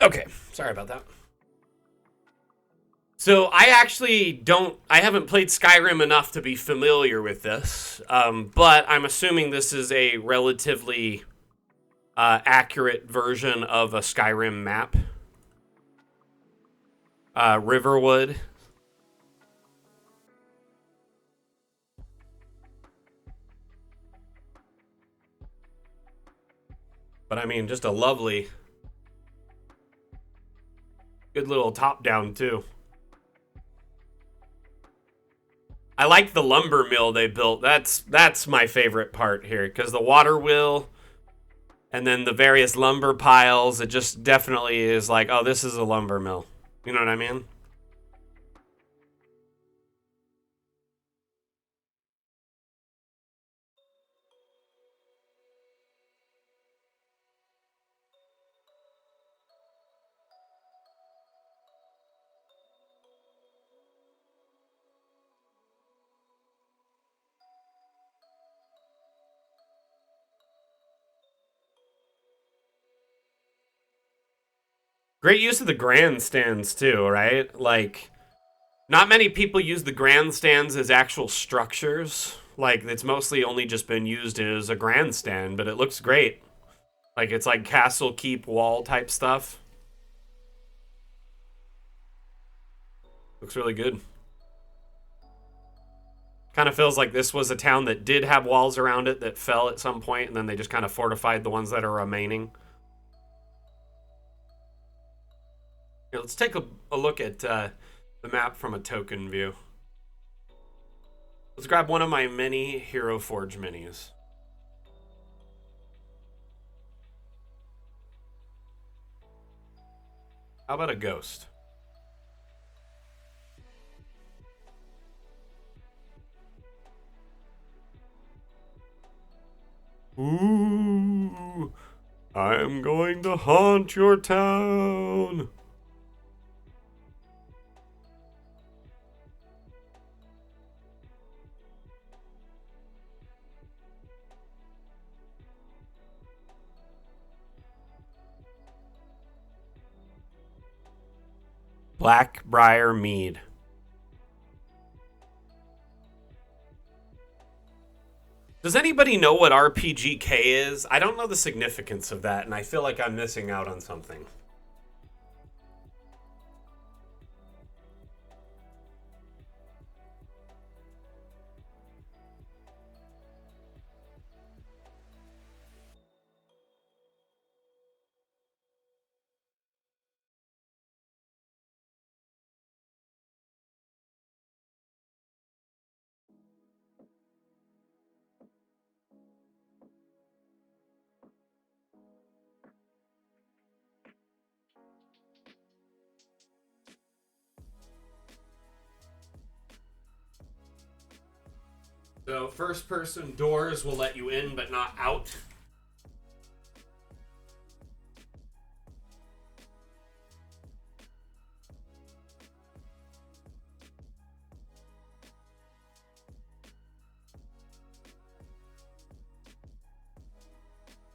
Okay, sorry about that. So I actually I haven't played Skyrim enough to be familiar with this, but I'm assuming this is a relatively accurate version of a Skyrim map. Riverwood. But I mean, just a lovely, good little top down too. I like the lumber mill they built. That's my favorite part here, because the water wheel and then the various lumber piles, it just definitely is like, oh, this is a lumber mill. You know what I mean? Great use of the grandstands too, right? Like, not many people use the grandstands as actual structures. Like, it's mostly only just been used as a grandstand, but it looks great. Like, it's like castle, keep, wall type stuff. Looks really good. Kind of feels like this was a town that did have walls around it that fell at some point, and then they just kind of fortified the ones that are remaining. Here, let's take a look at the map from a token view. Let's grab one of my mini Hero Forge minis. How about a ghost? Ooh, I'm going to haunt your town. Blackbriar Mead. Does anybody know what RPGK is? I don't know the significance of that, and I feel like I'm missing out on something. So first person doors will let you in but not out.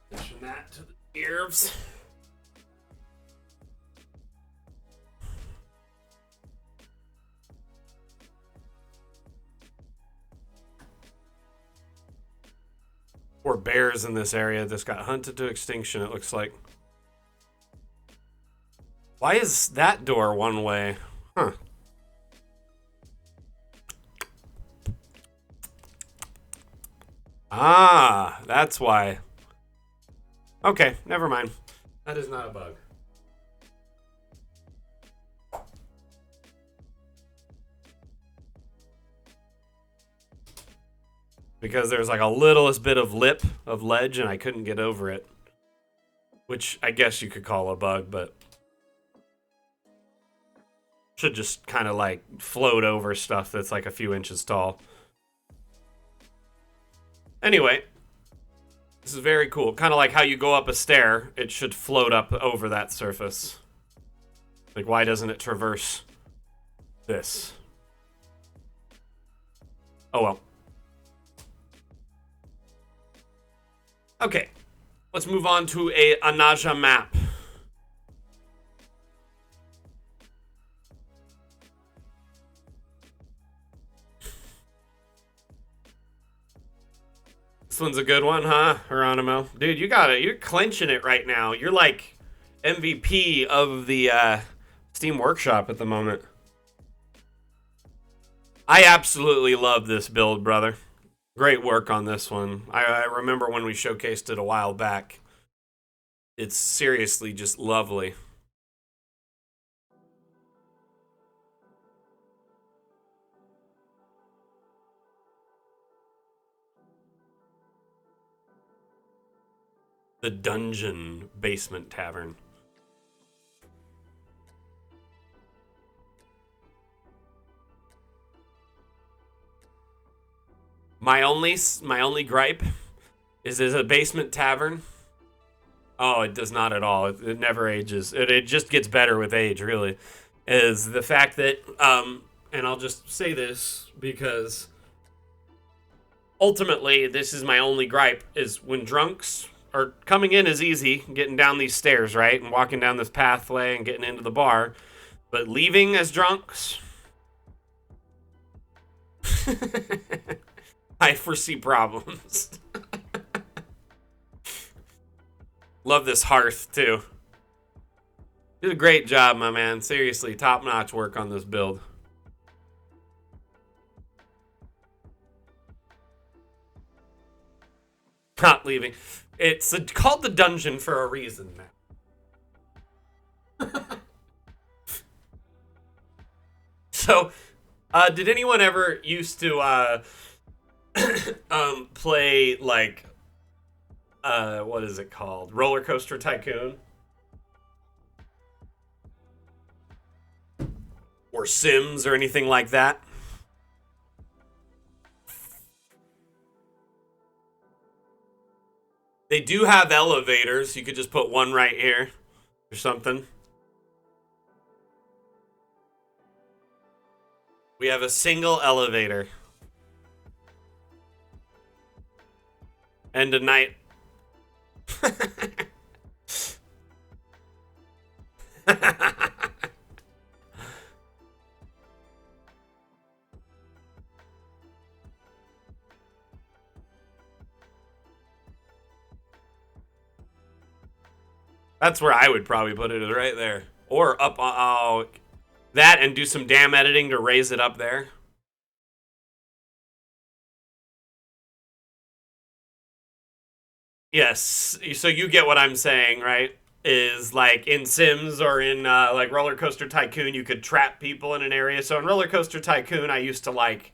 Position that to the ears. Poor bears in this area that got hunted to extinction, it looks like. Why is that door one way? Huh. Ah, that's why. Okay, never mind. That is not a bug. Because there's like a littlest bit of lip of ledge and I couldn't get over it. Which I guess you could call a bug, but should just kind of like float over stuff that's like a few inches tall. Anyway, this is very cool. Kind of like how you go up a stair, it should float up over that surface. Like, why doesn't it traverse this? Oh well. Okay, let's move on to a Anaja map. This one's a good one, huh, Geronimo? Dude, you got it. You're clinching it right now. You're like MVP of the Steam Workshop at the moment. I absolutely love this build, brother. Great work on this one. I remember when we showcased it a while back. It's seriously just lovely. The Dungeon Basement Tavern. My only gripe is a basement tavern. Oh, it does not at all. It never ages. It just gets better with age, really. Is the fact that, and I'll just say this because ultimately this is my only gripe, is when drunks are coming in is easy, getting down these stairs, right? And walking down this pathway and getting into the bar. But leaving as drunks... I foresee problems. Love this hearth, too. Did a great job, my man. Seriously, top-notch work on this build. Not leaving. It's called the dungeon for a reason, man. So, did anyone ever used to play like what is it called? Roller Coaster Tycoon? Or Sims or anything like that? They do have elevators. You could just put one right here or something. We have a single elevator. End of night. That's where I would probably put it, is right there. Or up on that and do some damn editing to raise it up there. Yes, so you get what I'm saying, right? Is like in Sims or in like Roller Coaster Tycoon, you could trap people in an area. So in Roller Coaster Tycoon, I used to like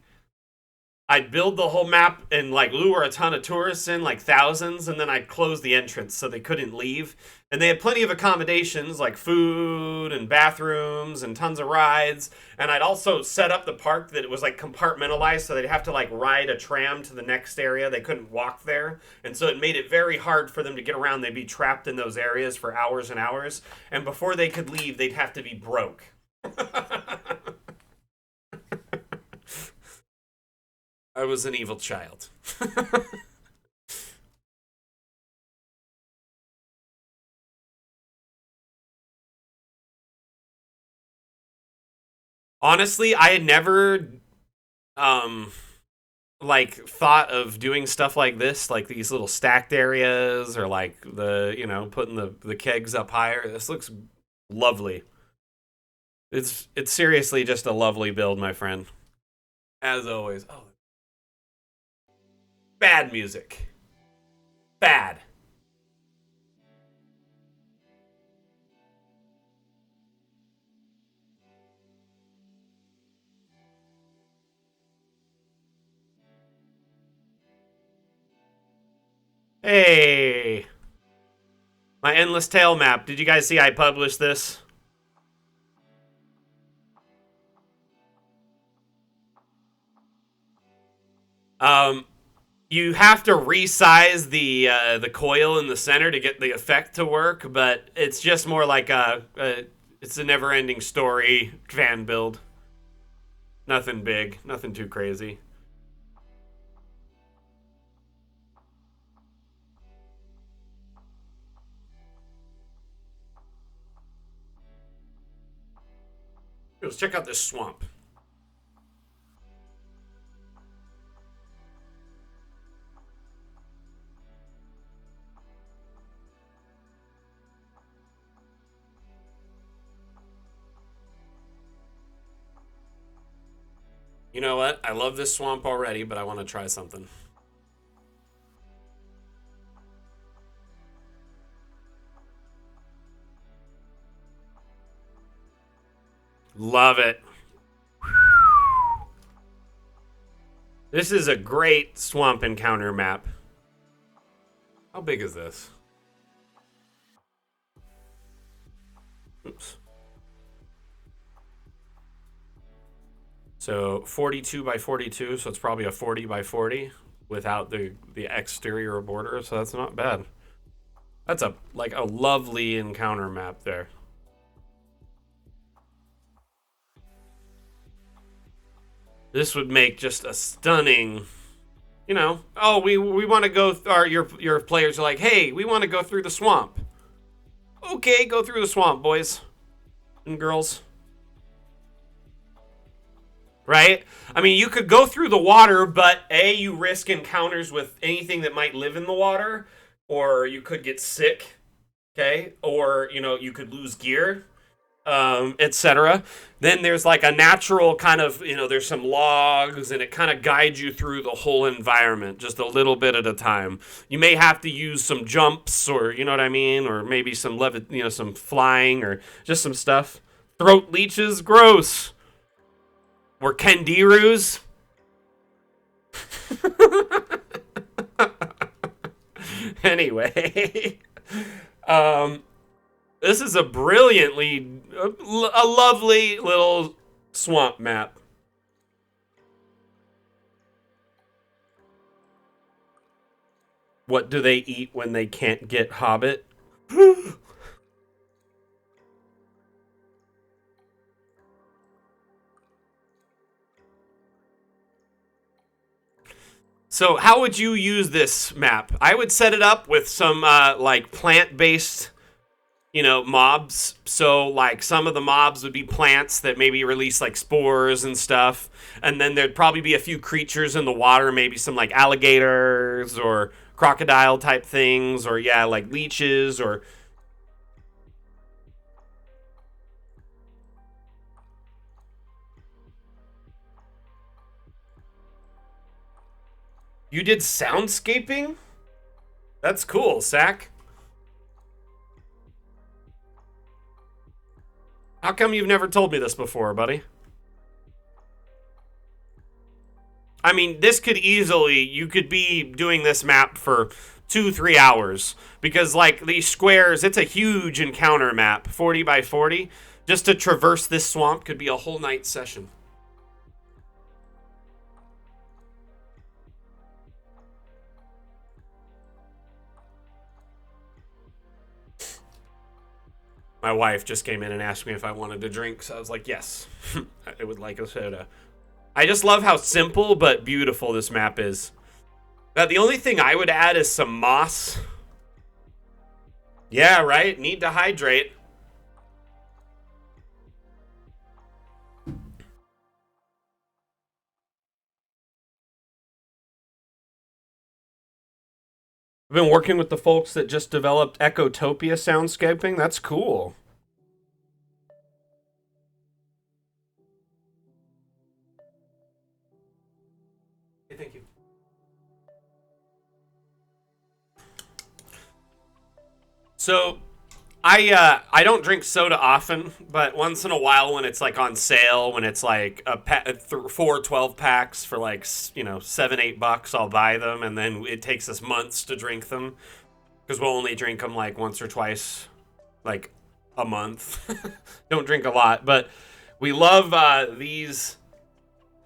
I'd build the whole map and like lure a ton of tourists in, like thousands, and then I'd close the entrance so they couldn't leave. And they had plenty of accommodations like food and bathrooms and tons of rides. And I'd also set up the park that it was like compartmentalized so they'd have to like ride a tram to the next area. They couldn't walk there. And so it made it very hard for them to get around. They'd be trapped in those areas for hours and hours. And before they could leave, they'd have to be broke. I was an evil child. Honestly, I had never um like thought of doing stuff like this, like these little stacked areas or like putting the kegs up higher. This looks lovely. It's seriously just a lovely build, my friend. As always. Oh, bad music. Bad. Hey. My Endless Tail map. Did you guys see I published this? Um, you have to resize the coil in the center to get the effect to work, but it's just more like it's a never-ending story fan build. Nothing big, nothing too crazy. Let's check out this swamp. You know what? I love this swamp already, but I want to try something. Love it. This is a great swamp encounter map. How big is this? Oops. So 42 by 42, so it's probably a 40 by 40 without the exterior border, so that's not bad. That's a lovely encounter map there. This would make just a stunning, oh, we want to go, your players are like, hey, we want to go through the swamp. Okay, go through the swamp, boys and girls. Right? I mean, you could go through the water, but A, you risk encounters with anything that might live in the water, or you could get sick, okay? Or, you could lose gear, etc. Then there's like a natural kind of, there's some logs, and it kind of guides you through the whole environment, just a little bit at a time. You may have to use some jumps, or, you know what I mean? Or maybe some some flying, or just some stuff. Throat leeches, gross. We're Kendiroos. Anyway, this is a lovely little swamp map. What do they eat when they can't get Hobbit? So how would you use this map? I would set it up with some like plant-based, mobs. So like some of the mobs would be plants that maybe release like spores and stuff. And then there'd probably be a few creatures in the water, maybe some like alligators or crocodile type things, or like leeches or... You did soundscaping? That's cool, Sack. How come you've never told me this before, buddy? I mean, this could easily, you could be doing this map for 2-3 hours because, like, these squares, it's a huge encounter map, 40 by 40. Just to traverse this swamp could be a whole night session. My wife just came in and asked me if I wanted to drink, so I was like, yes, I would like a soda. I just love how simple but beautiful this map is. The only thing I would add is some moss. Yeah, right? Need to hydrate. I've been working with the folks that just developed Ecotopia soundscaping. That's cool. Hey, thank you. So, I don't drink soda often, but once in a while when it's like on sale, when it's like a 4 12 packs for like, you know, $7-8, I'll buy them, and then it takes us months to drink them because we'll only drink them like once or twice, like a month. Don't drink a lot, but we love these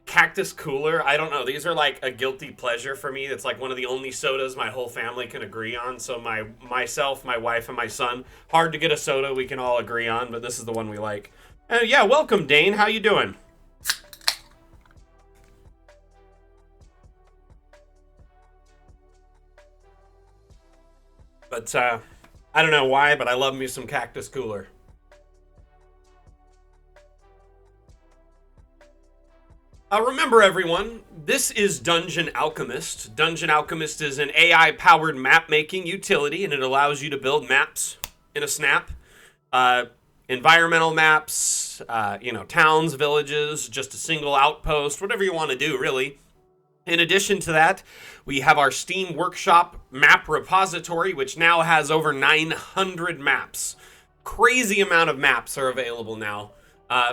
Cactus Cooler. I don't know. These are like a guilty pleasure for me. It's like one of the only sodas my whole family can agree on. So myself, my wife, and my son, hard to get a soda we can all agree on, but this is the one we like. And yeah, welcome, Dane. How you doing? But I don't know why, but I love me some Cactus Cooler. Remember, everyone, this is Dungeon Alchemist. Dungeon Alchemist is an AI-powered map-making utility, and it allows you to build maps in a snap. Environmental maps, towns, villages, just a single outpost, whatever you want to do, really. In addition to that, we have our Steam Workshop map repository, which now has over 900 maps. Crazy amount of maps are available now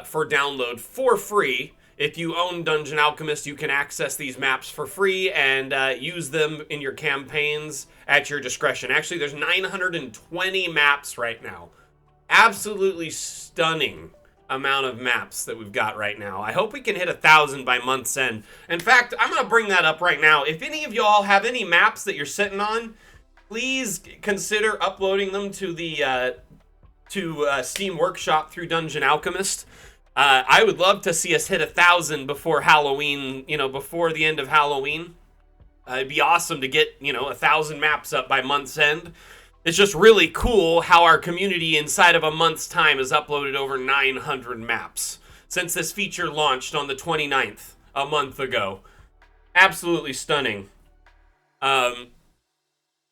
for download for free. If you own Dungeon Alchemist, you can access these maps for free and use them in your campaigns at your discretion. Actually, there's 920 maps right now. Absolutely stunning amount of maps that we've got right now. I hope we can hit 1,000 by month's end. In fact, I'm going to bring that up right now. If any of y'all have any maps that you're sitting on, please consider uploading them to the Steam Workshop through Dungeon Alchemist. I would love to see us hit 1,000 before Halloween, before the end of Halloween. It'd be awesome to get, 1,000 maps up by month's end. It's just really cool how our community inside of a month's time has uploaded over 900 maps since this feature launched on the 29th, a month ago. Absolutely stunning.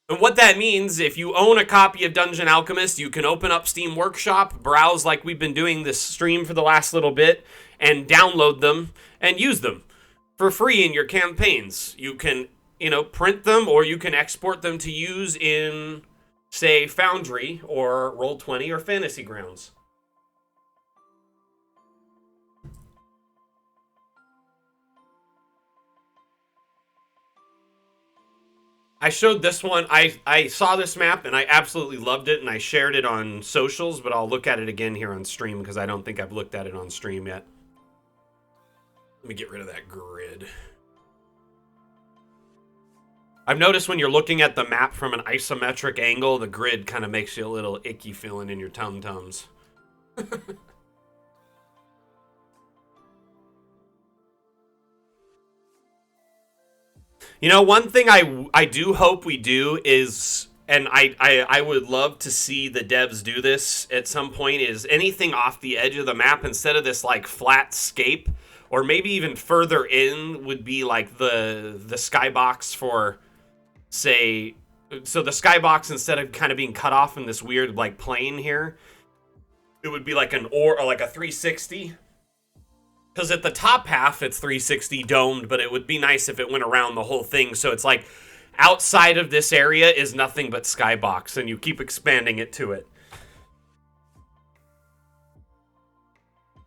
And what that means, if you own a copy of Dungeon Alchemist, you can open up Steam Workshop, browse like we've been doing this stream for the last little bit, and download them and use them for free in your campaigns. You can, print them, or you can export them to use in, say, Foundry or Roll20 or Fantasy Grounds. I showed this one. I saw this map and I absolutely loved it, and I shared it on socials, but I'll look at it again here on stream because I don't think I've looked at it on stream yet. Let me get rid of that grid. I've noticed when you're looking at the map from an isometric angle, the grid kind of makes you a little icky feeling in your tum-tums. One thing I do hope we do is, and I would love to see the devs do this at some point, is anything off the edge of the map, instead of this like flat scape, or maybe even further in, would be like the skybox for, say, so the skybox, instead of kind of being cut off in this weird like plane here, it would be like or like a 360. Because at the top half, it's 360 domed, but it would be nice if it went around the whole thing. So it's like outside of this area is nothing but skybox, and you keep expanding it to it.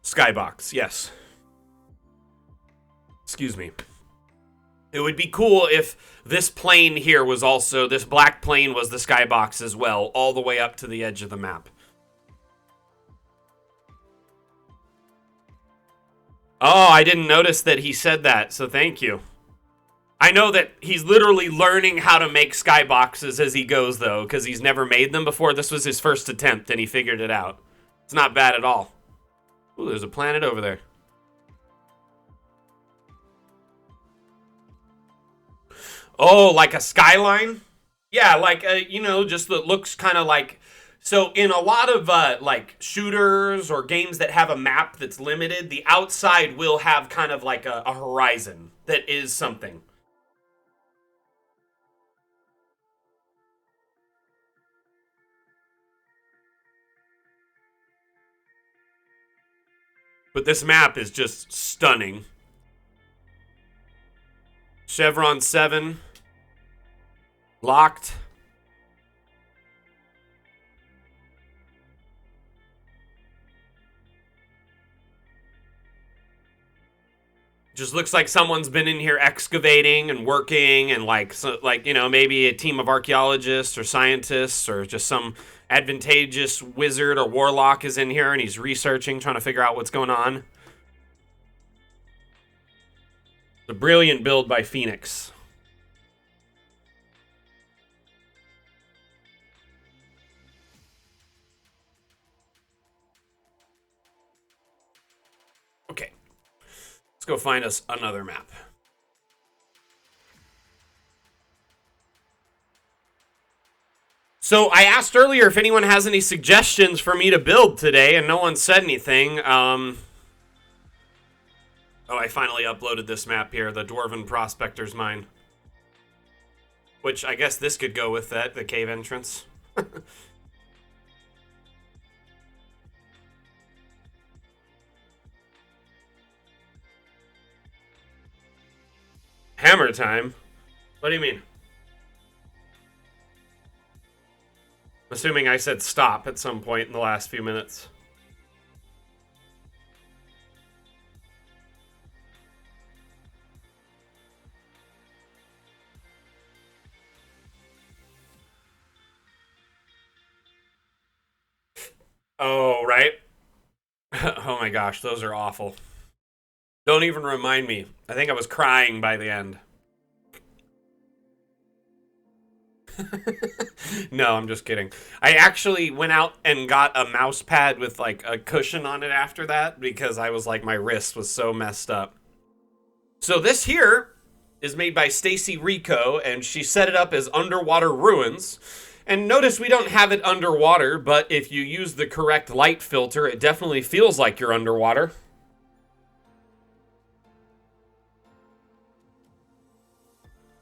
Skybox, yes. Excuse me. It would be cool if this plane here was also, this black plane was the skybox as well, all the way up to the edge of the map. Oh, I didn't notice that he said that, so thank you. I know that he's literally learning how to make skyboxes as he goes, though, because he's never made them before. This was his first attempt, and he figured it out. It's not bad at all. Ooh, there's a planet over there. Oh, like a skyline? Yeah, like, you know, just that looks kind of like... So in a lot of, like, shooters or games that have a map that's limited, the outside will have kind of like a horizon that is something. But this map is just stunning. Chevron 7. Locked. Just looks like someone's been in here excavating and working, and like, so, like, you know, maybe a team of archaeologists or scientists or just some advantageous wizard or warlock is in here and he's researching, trying to figure out what's going on. The brilliant build by Phoenix. Okay. Let's go find us another map. So I asked earlier if anyone has any suggestions for me to build today, and no one said anything. Oh, I finally uploaded this map here, the Dwarven Prospector's Mine. Which I guess this could go with that, the cave entrance. Hammer time? What do you mean? I'm assuming I said stop at some point in the last few minutes. Oh, right? Oh my gosh, those are awful. Don't even remind me. I think I was crying by the end. No, I'm just kidding. I actually went out and got a mouse pad with like a cushion on it after that because I was like, my wrist was so messed up. So this here is made by Stacy Rico, and she set it up as underwater ruins. And notice we don't have it underwater, but if you use the correct light filter, it definitely feels like you're underwater.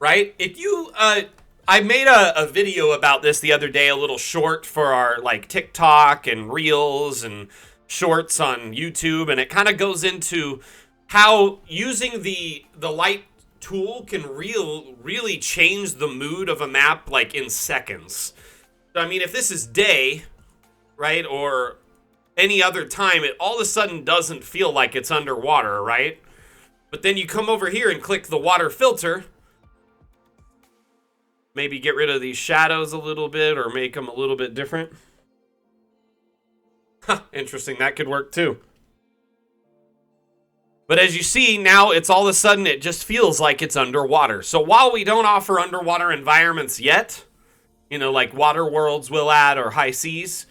Right? If you, I made a video about this the other day, a little short for our like TikTok and Reels and shorts on YouTube, and it kind of goes into how using the light tool can really change the mood of a map like in seconds. So, I mean, if this is day, right, or any other time, it all of a sudden doesn't feel like it's underwater, right? But then you come over here and click the water filter. Maybe get rid of these shadows a little bit or make them a little bit different. Huh, interesting. That could work too. But as you see, now it's all of a sudden it just feels like it's underwater. So while we don't offer underwater environments yet, you know, like water worlds will add or high seas,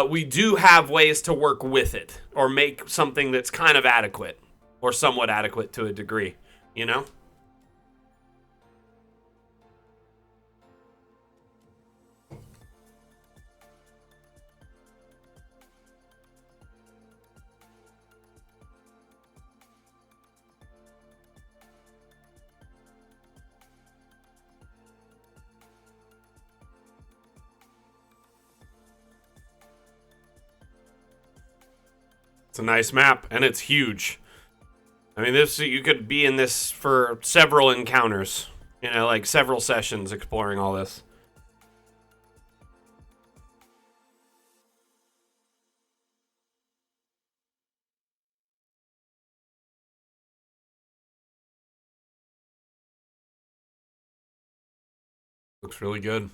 we do have ways to work with it or make something that's kind of adequate or somewhat adequate to a degree, you know? It's a nice map, and it's huge. I mean, this you could be in this for several encounters, you know, like several sessions exploring all this. Looks really good.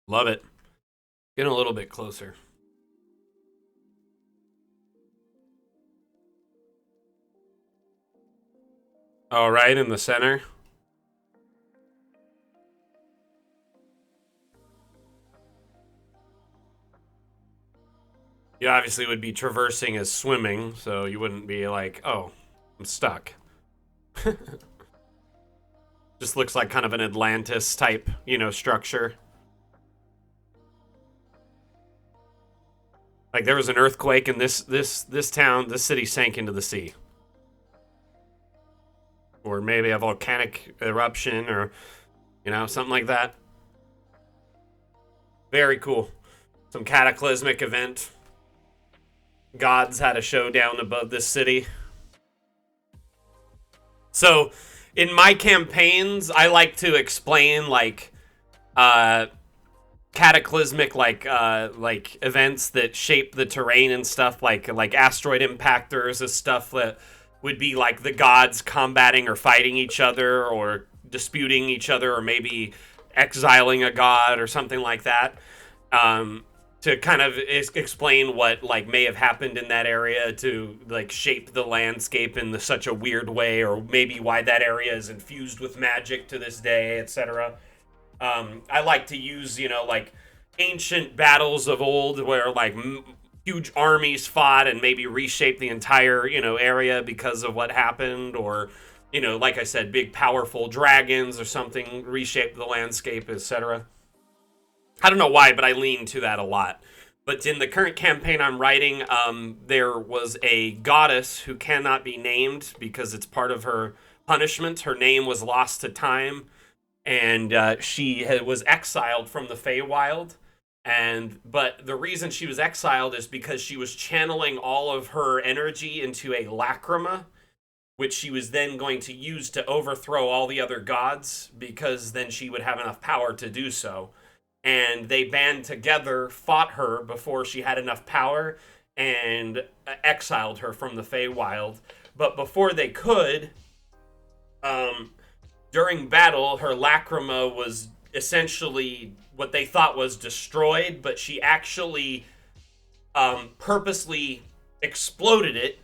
Love it. Getting a little bit closer. All right, in the center. You obviously would be traversing as swimming, so you wouldn't be like, oh, I'm stuck. Just looks like kind of an Atlantis type, structure. Like there was an earthquake and this town, this city sank into the sea. Or maybe a volcanic eruption or something like that. Very cool. Some cataclysmic event. Gods had a showdown above this city. So, in my campaigns, I like to explain cataclysmic like events that shape the terrain and stuff, like asteroid impactors is stuff that would be like the gods combating or fighting each other or disputing each other or maybe exiling a god or something like that. To kind of explain what may have happened in that area to shape the landscape in such a weird way, or maybe why that area is infused with magic to this day, etc. I like to use ancient battles of old where huge armies fought and maybe reshaped the entire area because of what happened, or like I said, big powerful dragons or something reshaped the landscape, etc. I don't know why, but I lean to that a lot. But in the current campaign I'm writing, there was a goddess who cannot be named because it's part of her punishment. Her name was lost to time, and she was exiled from the Feywild. But the reason she was exiled is because she was channeling all of her energy into a lacrima, which she was then going to use to overthrow all the other gods, because then she would have enough power to do so. And they band together, fought her before she had enough power, and exiled her from the Feywild. But before they could, during battle, her lacrima was essentially what they thought was destroyed, but she actually purposely exploded it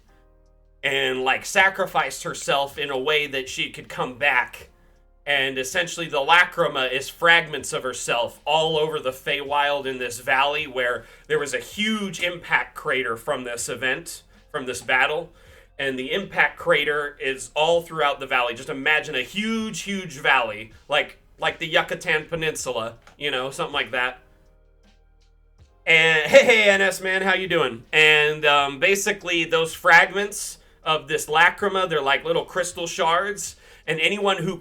and sacrificed herself in a way that she could come back. And essentially the lacrima is fragments of herself all over the Feywild in this valley where there was a huge impact crater from this event, from this battle. And the impact crater is all throughout the valley. Just imagine a huge, huge valley, like the Yucatan Peninsula, something like that. And hey, NS man, how you doing? And basically those fragments of this lacrima, they're like little crystal shards. And anyone who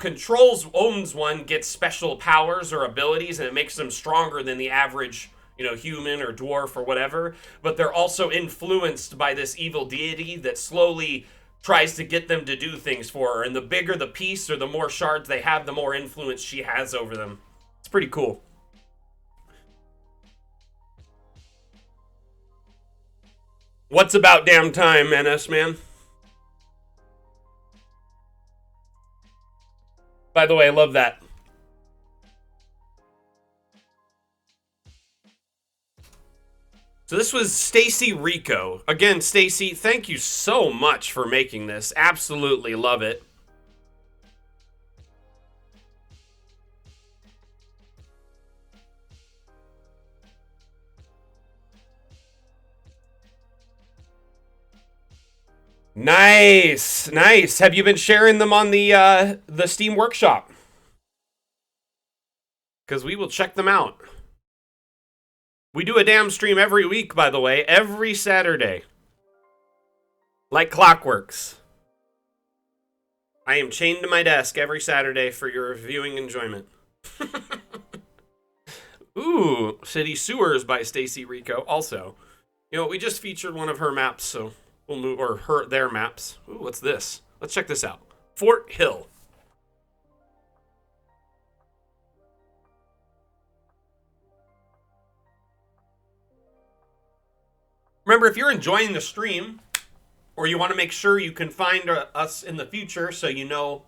owns one gets special powers or abilities, and it makes them stronger than the average, human or dwarf or whatever. But they're also influenced by this evil deity that slowly tries to get them to do things for her. And the bigger the piece or the more shards they have, the more influence she has over them. It's pretty cool. What's about damn time, NS man? By the way, I love that. So this was Stacy Rico. Again, Stacy, thank you so much for making this. Absolutely love it. Nice, nice. Have you been sharing them on the Steam Workshop? Because we will check them out. We do a damn stream every week, by the way, every Saturday. Like clockworks. I am chained to my desk every Saturday for your viewing enjoyment. Ooh, City Sewers by Stacy Rico. Also, we just featured one of her maps, so we'll move, or their maps. Ooh, what's this? Let's check this out. Fort Hill. Remember, if you're enjoying the stream, or you want to make sure you can find us in the future so you know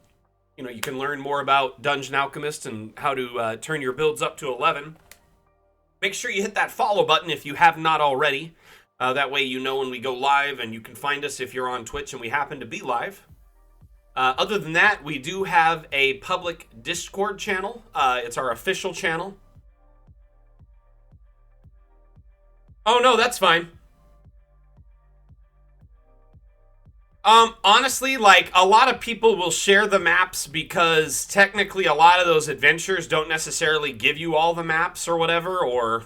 you can learn more about Dungeon Alchemist and how to turn your builds up to 11. Make sure you hit that follow button if you have not already. That way you know when we go live, and you can find us if you're on Twitch and we happen to be live. Other than that, we do have a public Discord channel. It's our official channel. Oh, no, that's fine. Honestly, like, a lot of people will share the maps because technically a lot of those adventures don't necessarily give you all the maps or whatever, or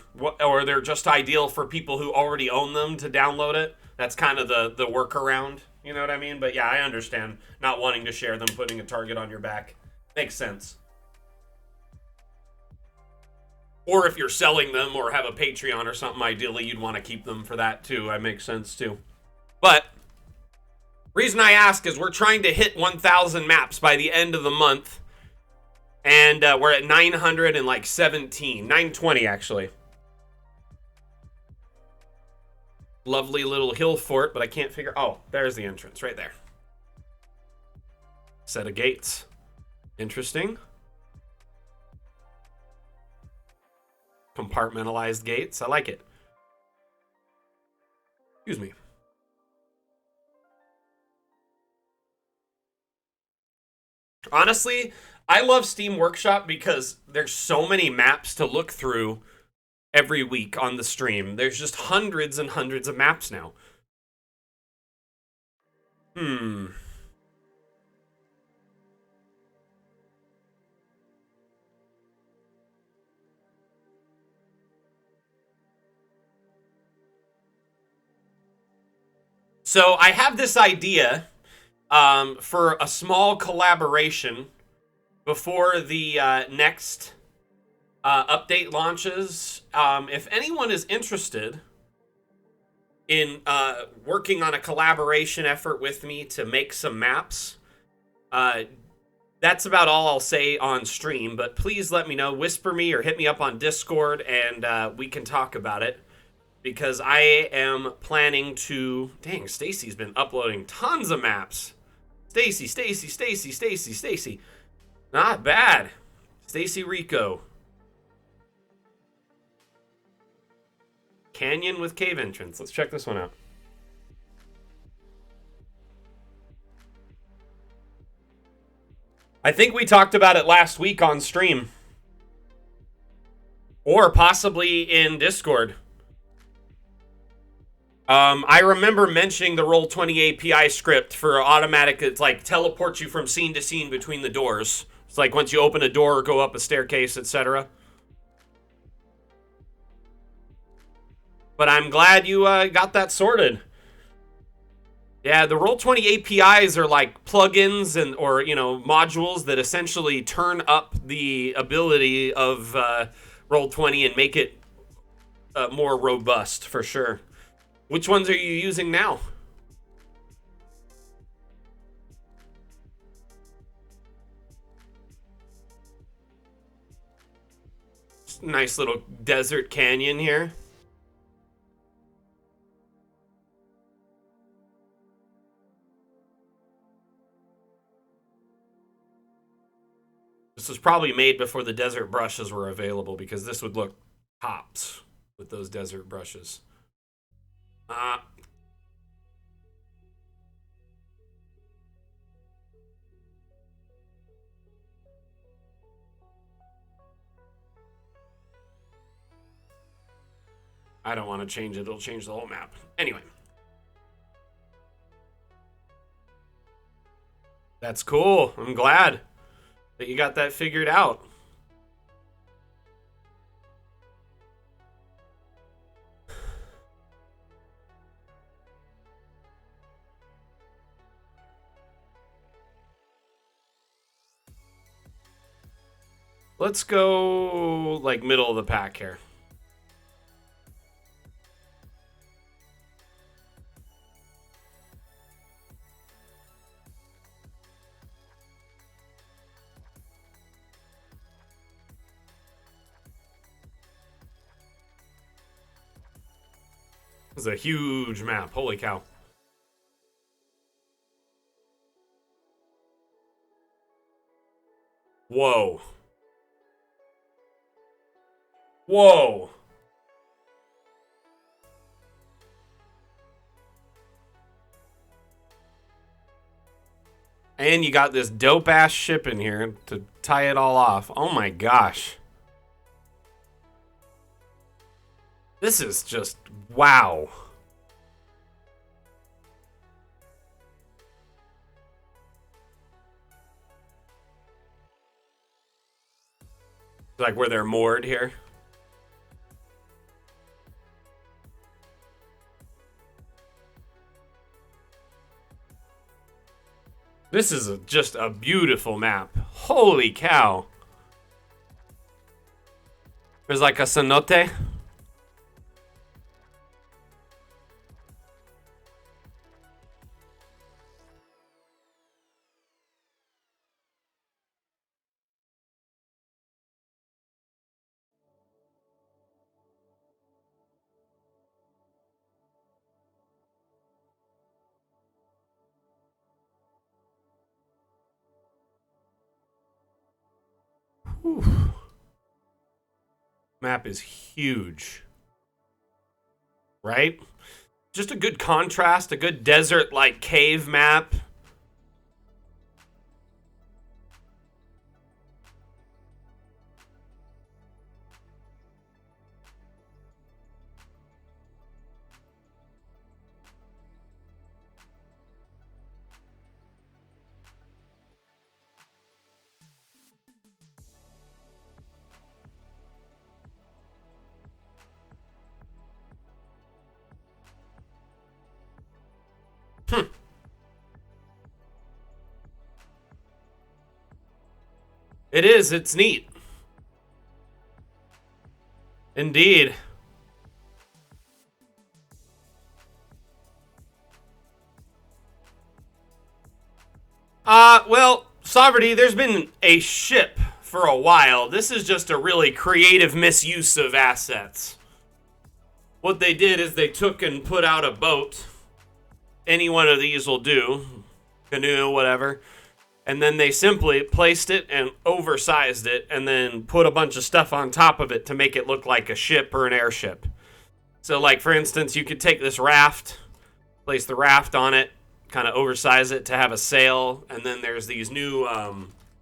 they're just ideal for people who already own them to download it. That's kind of the workaround, you know what I mean? But yeah, I understand not wanting to share them, putting a target on your back. Makes sense. Or if you're selling them or have a Patreon or something, ideally you'd want to keep them for that too. That makes sense too. But reason I ask is we're trying to hit 1,000 maps by the end of the month, and we're at 917, 920 actually. Lovely little hill fort, but I can't figure. Oh, there's the entrance right there. Set of gates. Interesting. Compartmentalized gates. I like it. Excuse me. Honestly, I love Steam Workshop because there's so many maps to look through every week on the stream. There's just hundreds and hundreds of maps now. So I have this idea for a small collaboration before the next update launches. If anyone is interested in working on a collaboration effort with me to make some maps, that's about all I'll say on stream, but please let me know. Whisper me or hit me up on Discord, and we can talk about it. Because I am planning to... Dang, Stacy's been uploading tons of maps. Stacy. Not bad. Stacy Rico. Canyon with cave entrance. Let's check this one out. I think we talked about it last week on stream. Or possibly in Discord. I remember mentioning the Roll20 API script for automatic, it's like teleports you from scene to scene between the doors. It's like once you open a door or go up a staircase, etc. But I'm glad you got that sorted. Yeah, the Roll20 APIs are like plugins or modules that essentially turn up the ability of Roll20 and make it more robust for sure. Which ones are you using now? Nice little desert canyon here. This was probably made before the desert brushes were available, because this would look tops with those desert brushes. I don't want to change it. It'll change the whole map. Anyway. That's cool. I'm glad that you got that figured out. Let's go like middle of the pack here. This is a huge map. Holy cow. Whoa. Whoa. And you got this dope-ass ship in here to tie it all off. Oh my gosh. This is just, wow. Like where they're moored here. This is just a beautiful map. Holy cow. There's like a cenote. Whew. Map is huge. Right? Just a good contrast, a good desert-like cave map. It is, it's neat. Indeed. Well, Sovereignty, there's been a ship for a while. This is just a really creative misuse of assets. What they did is they took and put out a boat. Any one of these will do. Canoe, whatever. And then they simply placed it and oversized it and then put a bunch of stuff on top of it to make it look like a ship or an airship. So, like, for instance, you could take this raft, place the raft on it, kind of oversize it to have a sail, and then there's these new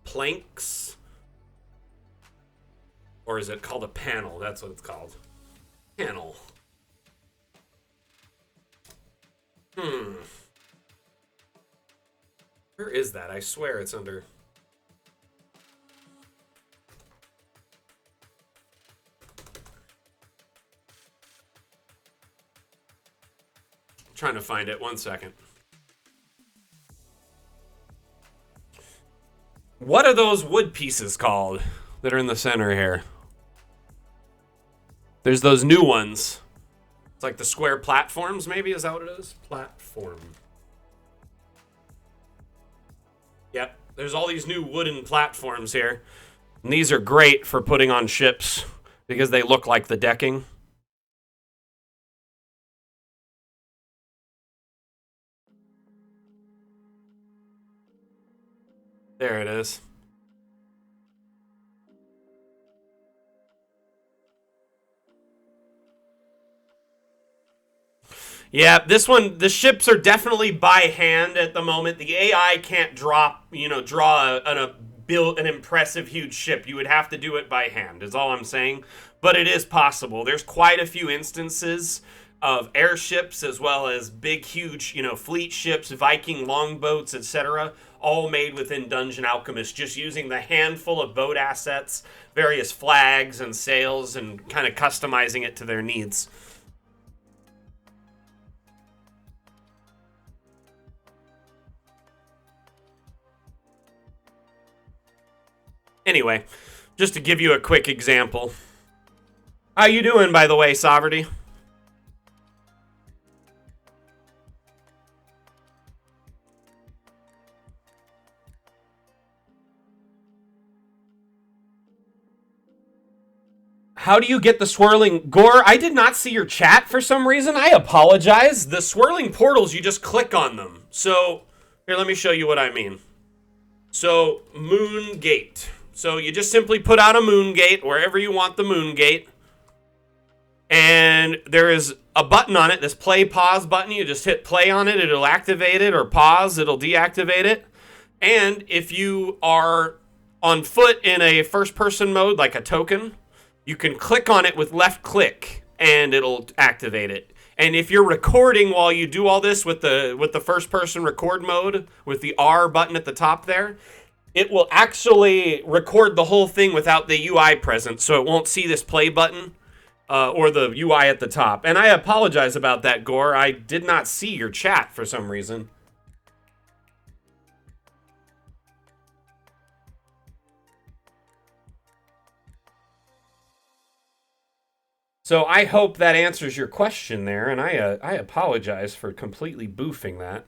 planks. Or is it called a panel? That's what it's called. Panel. Where is that? I swear it's under... I'm trying to find it. 1 second. What are those wood pieces called that are in the center here? There's those new ones. It's like the square platforms, maybe? Is that what it is? Platform. Yep, there's all these new wooden platforms here. And these are great for putting on ships because they look like the decking. There it is. Yeah, this one, the ships are definitely by hand at the moment. The AI can't draw an impressive huge ship. You would have to do it by hand, is all I'm saying. But it is possible. There's quite a few instances of airships as well as big, huge, fleet ships, Viking longboats, etc., all made within Dungeon Alchemist, just using the handful of boat assets, various flags and sails, and kind of customizing it to their needs. Anyway, just to give you a quick example. How you doing, by the way, Sovereignty? How do you get the swirling... Gore, I did not see your chat for some reason. I apologize. The swirling portals, you just click on them. So, here, let me show you what I mean. So, Moon Gate. So you just simply put out a moon gate wherever you want the moon gate. And there is a button on it, this play pause button. You just hit play on it, it'll activate it, or pause, it'll deactivate it. And if you are on foot in a first person mode, like a token, you can click on it with left click and it'll activate it. And if you're recording while you do all this with the first person record mode, with the R button at the top there, it will actually record the whole thing without the UI present, so it won't see this play button or the UI at the top. And I apologize about that, Gore. I did not see your chat for some reason. So I hope that answers your question there, and I apologize for completely boofing that.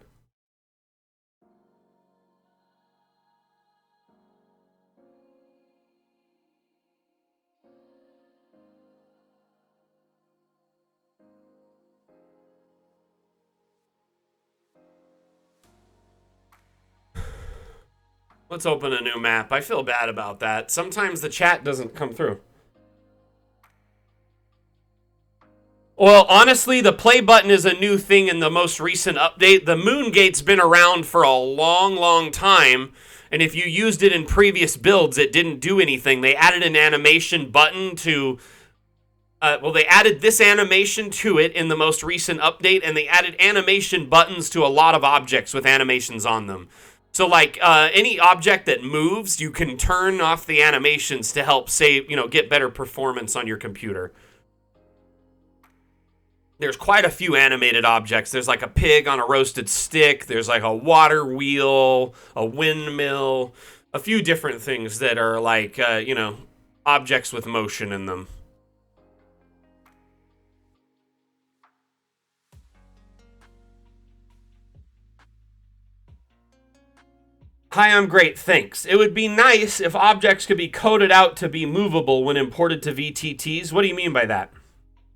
Let's open a new map. I feel bad about that. Sometimes the chat doesn't come through. Well, honestly, the play button is a new thing in the most recent update. The moon gate's been around for a long, long time. And if you used it in previous builds, it didn't do anything. They added an animation button to... they added this animation to it in the most recent update, and they added animation buttons to a lot of objects with animations on them. So, like, any object that moves, you can turn off the animations to help save, get better performance on your computer. There's quite a few animated objects. There's like a pig on a roasted stick. There's like a water wheel, a windmill, a few different things that are like, objects with motion in them. Hi, I'm great, thanks. It would be nice if objects could be coded out to be movable when imported to VTTs. What do you mean by that?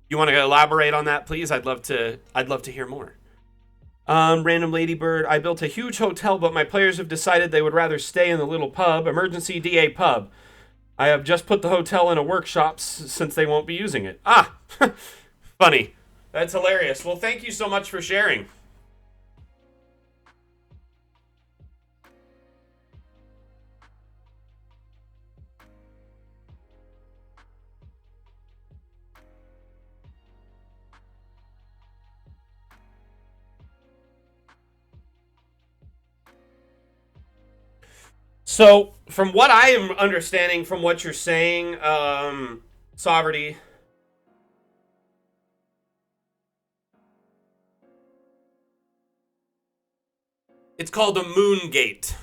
You want to elaborate on that, please? I'd love to hear more. Random Ladybird, I built a huge hotel, but my players have decided they would rather stay in the little pub, Emergency DA Pub. I have just put the hotel in a workshop since they won't be using it. Ah, funny. That's hilarious. Well, thank you so much for sharing. So, from what I am understanding from what you're saying, Sovereignty, it's called a moon gate.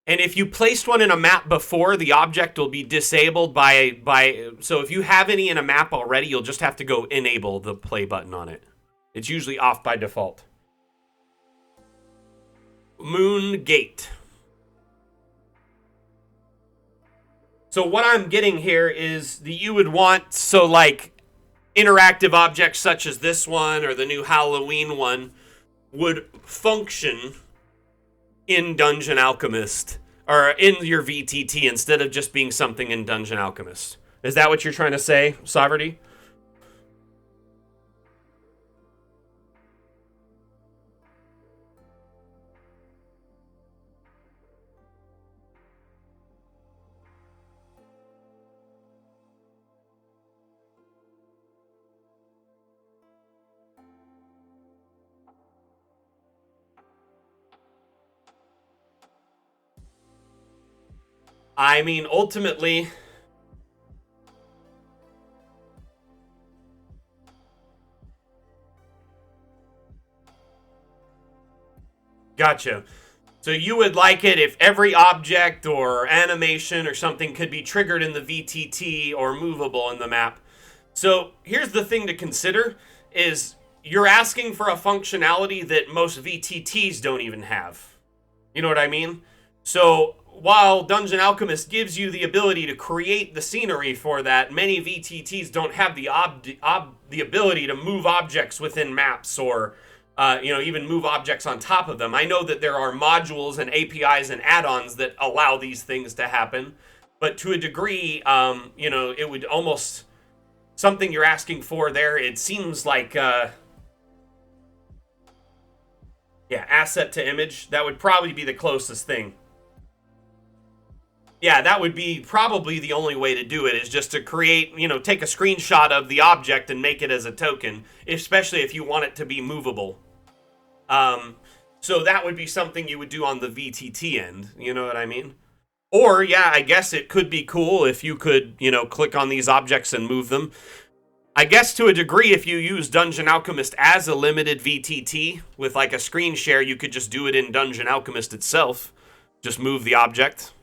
And if you placed one in a map before, the object will be disabled so if you have any in a map already, you'll just have to go enable the play button on it. It's usually off by default. Moon gate. So what I'm getting here is that you would want, so like interactive objects such as this one or the new Halloween one would function in Dungeon Alchemist, or in your VTT, instead of just being something in Dungeon Alchemist. Is that what you're trying to say, Sovereignty? I mean, ultimately, gotcha. So you would like it if every object or animation or something could be triggered in the VTT or movable in the map. So here's the thing to consider is you're asking for a functionality that most VTTs don't even have. You know what I mean? So while Dungeon Alchemist gives you the ability to create the scenery for that, many VTTs don't have the ability to move objects within maps or even move objects on top of them. I know that there are modules and APIs and add-ons that allow these things to happen, but to a degree, it would almost something you're asking for there. It seems like, asset to image. That would probably be the closest thing. Yeah, that would be probably the only way to do it, is just to create, take a screenshot of the object and make it as a token, especially if you want it to be movable. So that would be something you would do on the VTT end, you know what I mean? Or, yeah, I guess it could be cool if you could, click on these objects and move them. I guess to a degree, if you use Dungeon Alchemist as a limited VTT with like a screen share, you could just do it in Dungeon Alchemist itself. Just move the object,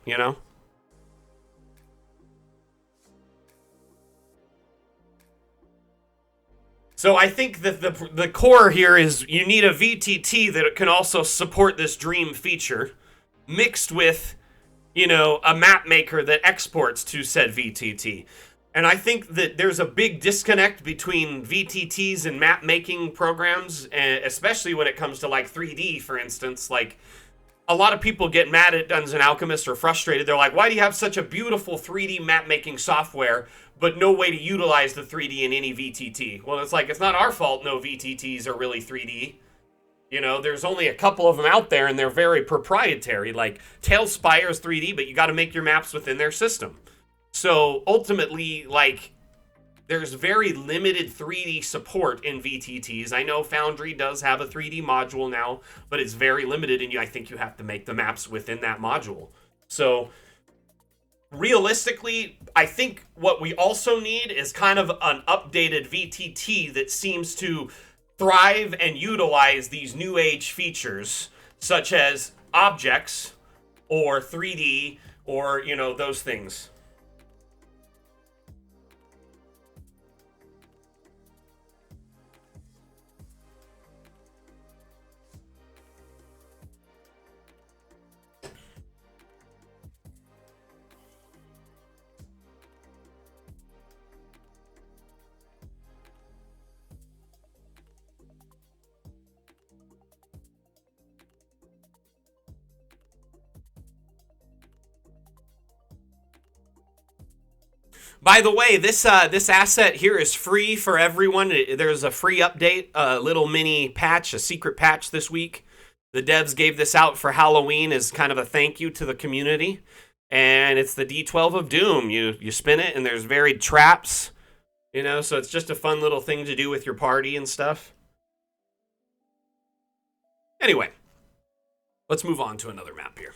So I think that the core here is you need a VTT that can also support this dream feature, mixed with, a map maker that exports to said VTT. And I think that there's a big disconnect between VTTs and map making programs, especially when it comes to like 3D, for instance. Like, a lot of people get mad at Dungeon Alchemist or frustrated. They're like, why do you have such a beautiful 3D map making software, but no way to utilize the 3D in any VTT? Well, it's like, it's not our fault no VTTs are really 3D. There's only a couple of them out there, and they're very proprietary. Like, Tailspire's 3D, but you got to make your maps within their system. So, ultimately, like, there's very limited 3D support in VTTs. I know Foundry does have a 3D module now, but it's very limited, and I think you have to make the maps within that module. So, realistically, I think what we also need is kind of an updated VTT that seems to thrive and utilize these new age features, such as objects or 3D or, those things. By the way, this asset here is free for everyone. There's a free update, a little mini patch, a secret patch this week. The devs gave this out for Halloween as kind of a thank you to the community. And it's the D12 of Doom. You spin it, and there's varied traps, so it's just a fun little thing to do with your party and stuff. Anyway, let's move on to another map here.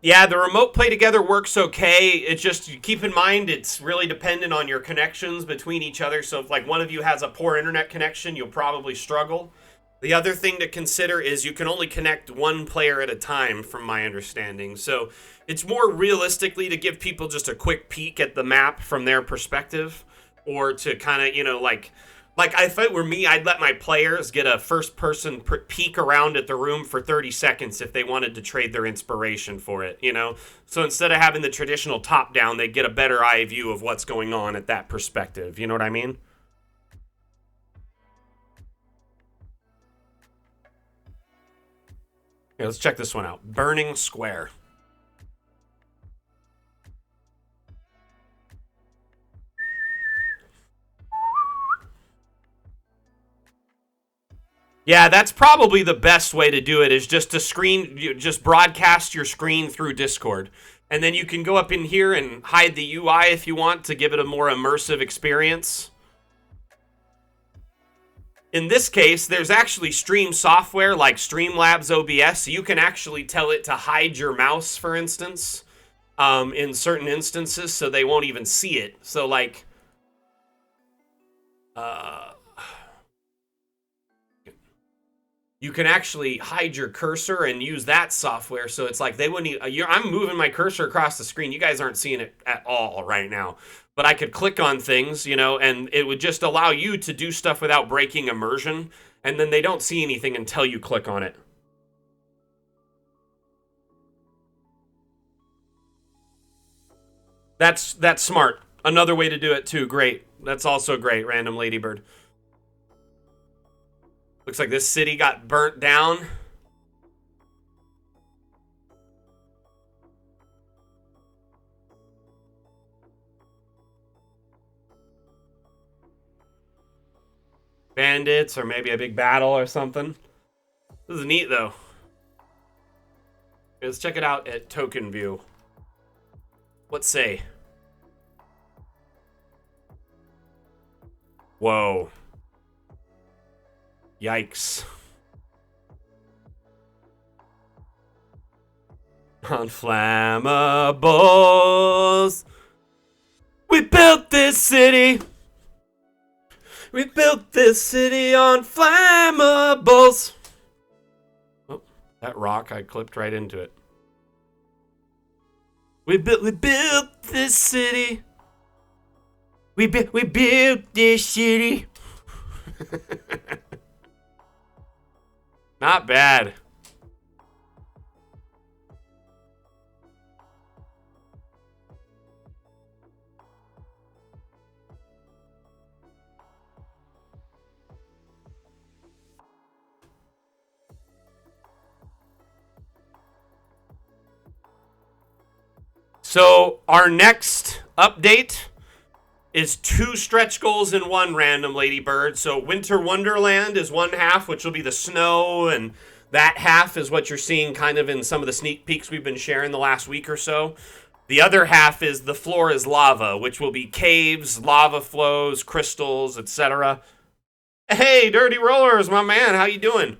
Yeah, the remote play together works okay. It's just, keep in mind, it's really dependent on your connections between each other. So if like one of you has a poor internet connection, you'll probably struggle. The other thing to consider is you can only connect one player at a time, from my understanding. So it's more realistically to give people just a quick peek at the map from their perspective, or to kind of, like if it were me, I'd let my players get a first-person peek around at the room for 30 seconds if they wanted to trade their inspiration for it, So instead of having the traditional top-down, they'd get a better eye view of what's going on at that perspective. You know what I mean? Here, let's check this one out. Burning Square. Yeah, that's probably the best way to do it, is just to just broadcast your screen through Discord. And then you can go up in here and hide the UI if you want to give it a more immersive experience. In this case, there's actually stream software like Streamlabs OBS, so you can actually tell it to hide your mouse, for instance, in certain instances, so they won't even see it. So, like, you can actually hide your cursor and use that software. So it's like they wouldn't. I'm moving my cursor across the screen. You guys aren't seeing it at all right now, but I could click on things, you know, and it would just allow you to do stuff without breaking immersion. And then they don't see anything until you click on it. That's smart. Another way to do it too. Great. That's also great. Random Ladybird. Looks like this city got burnt down. Bandits, or maybe a big battle or something. This is neat, though. Let's check it out at token view. Let's say. Whoa. Yikes. On flammables. We built this city. We built this city on flammables. Oh, that rock, I clipped right into it. We built this city. We built this city. Not bad. So our next update is 2 stretch goals in 1, Random Ladybird. So Winter Wonderland is one half, which will be the snow, and that half is what you're seeing kind of in some of the sneak peeks we've been sharing the last week or so. The other half is the floor is lava, which will be caves, lava flows, crystals, etc. Hey, Dirty Rollers, my man, how you doing?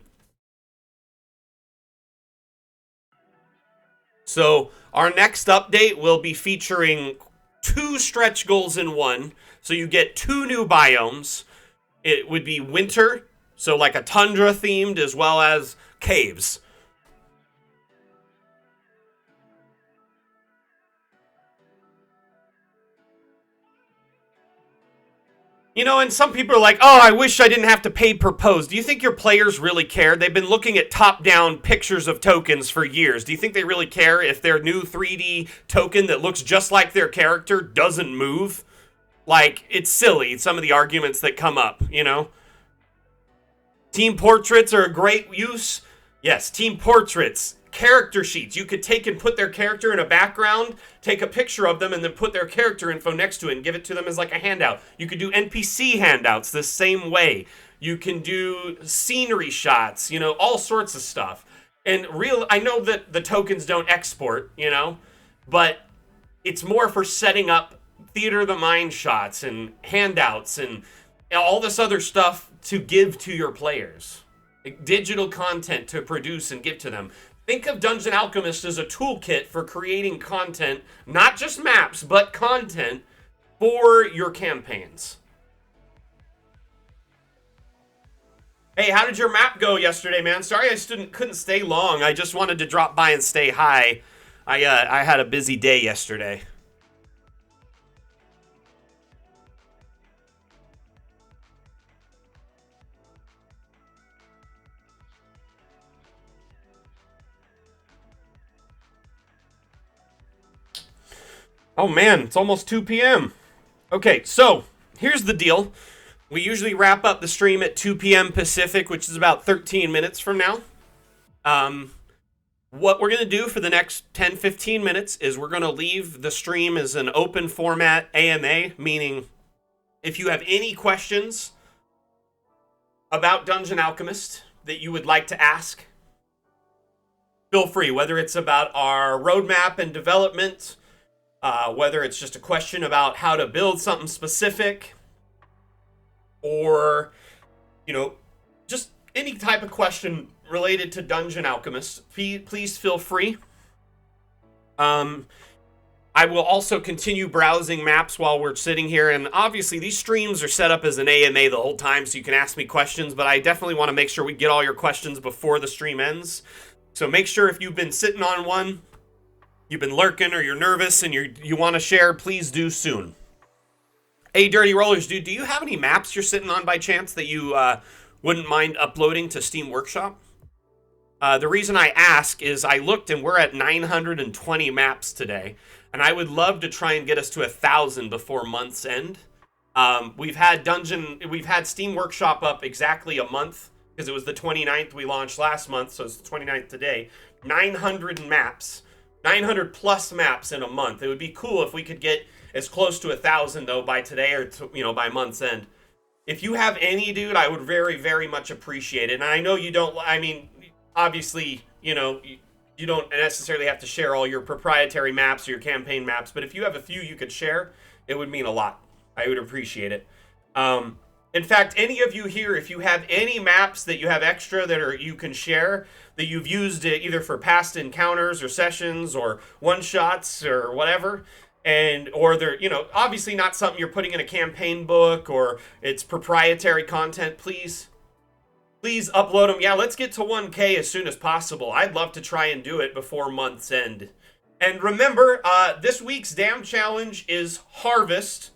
So our next update will be featuring 2 stretch goals in 1. So you get 2 new biomes. It would be winter, so like a tundra themed, as well as caves. You know, and some people are like, oh, I wish I didn't have to pay per pose. Do you think your players really care? They've been looking at top-down pictures of tokens for years. Do you think they really care if their new 3D token that looks just like their character doesn't move? Like, it's silly, some of the arguments that come up, you know? Team portraits are a great use. Yes, team portraits. Character sheets. You could take and put their character in a background, take a picture of them, and then put their character info next to it and give it to them as like a handout. You could do NPC handouts the same way. You can do scenery shots, you know, all sorts of stuff. And I know that the tokens don't export, you know, but it's more for setting up theater of the mind shots and handouts and all this other stuff to give to your players. Digital content to produce and give to them. Think of Dungeon Alchemist as a toolkit for creating content, not just maps, but content for your campaigns. Hey, how did your map go yesterday, man? Sorry I couldn't stay long. I just wanted to drop by and say hi. I had a busy day yesterday. Oh man, it's almost 2 p.m. Okay, so here's the deal. We usually wrap up the stream at 2 p.m. Pacific, which is about 13 minutes from now. What we're going to do for the next 10-15 minutes is we're going to leave the stream as an open format AMA, meaning if you have any questions about Dungeon Alchemist that you would like to ask, feel free, whether it's about our roadmap and development, whether it's just a question about how to build something specific, or, you know, just any type of question related to Dungeon Alchemist, please feel free. I I will also continue browsing maps while we're sitting here, and obviously these streams are set up as an AMA the whole time, so you can ask me questions, but I definitely want to make sure we get all your questions before the stream ends. So make sure if you've been sitting on one, you've been lurking, or you're nervous and you want to share, please do soon. Hey, Dirty Rollers, dude, do you have any maps you're sitting on by chance that you wouldn't mind uploading to Steam Workshop? The reason I ask is I looked and we're at 920 maps today, and I would love to try and get us to 1,000 before month's end. We've had Steam Workshop up exactly a month, because it was the 29th we launched last month, so it's the 29th today. 900 maps, 900 plus maps in a month. It would be cool if we could get as close to 1,000 though by today, or by month's end. If you have any, dude, I would very, very much appreciate it. And I know you don't. I mean, obviously, you don't necessarily have to share all your proprietary maps or your campaign maps, but if you have a few you could share, it would mean a lot. I would appreciate it. In fact, any of you here, if you have any maps that you have extra that you can share, that you've used either for past encounters or sessions or one-shots or whatever, or they're, obviously not something you're putting in a campaign book or it's proprietary content, please upload them. Yeah, let's get to 1K as soon as possible. I'd love to try and do it before month's end. And remember, this week's Dam Challenge is Harvest.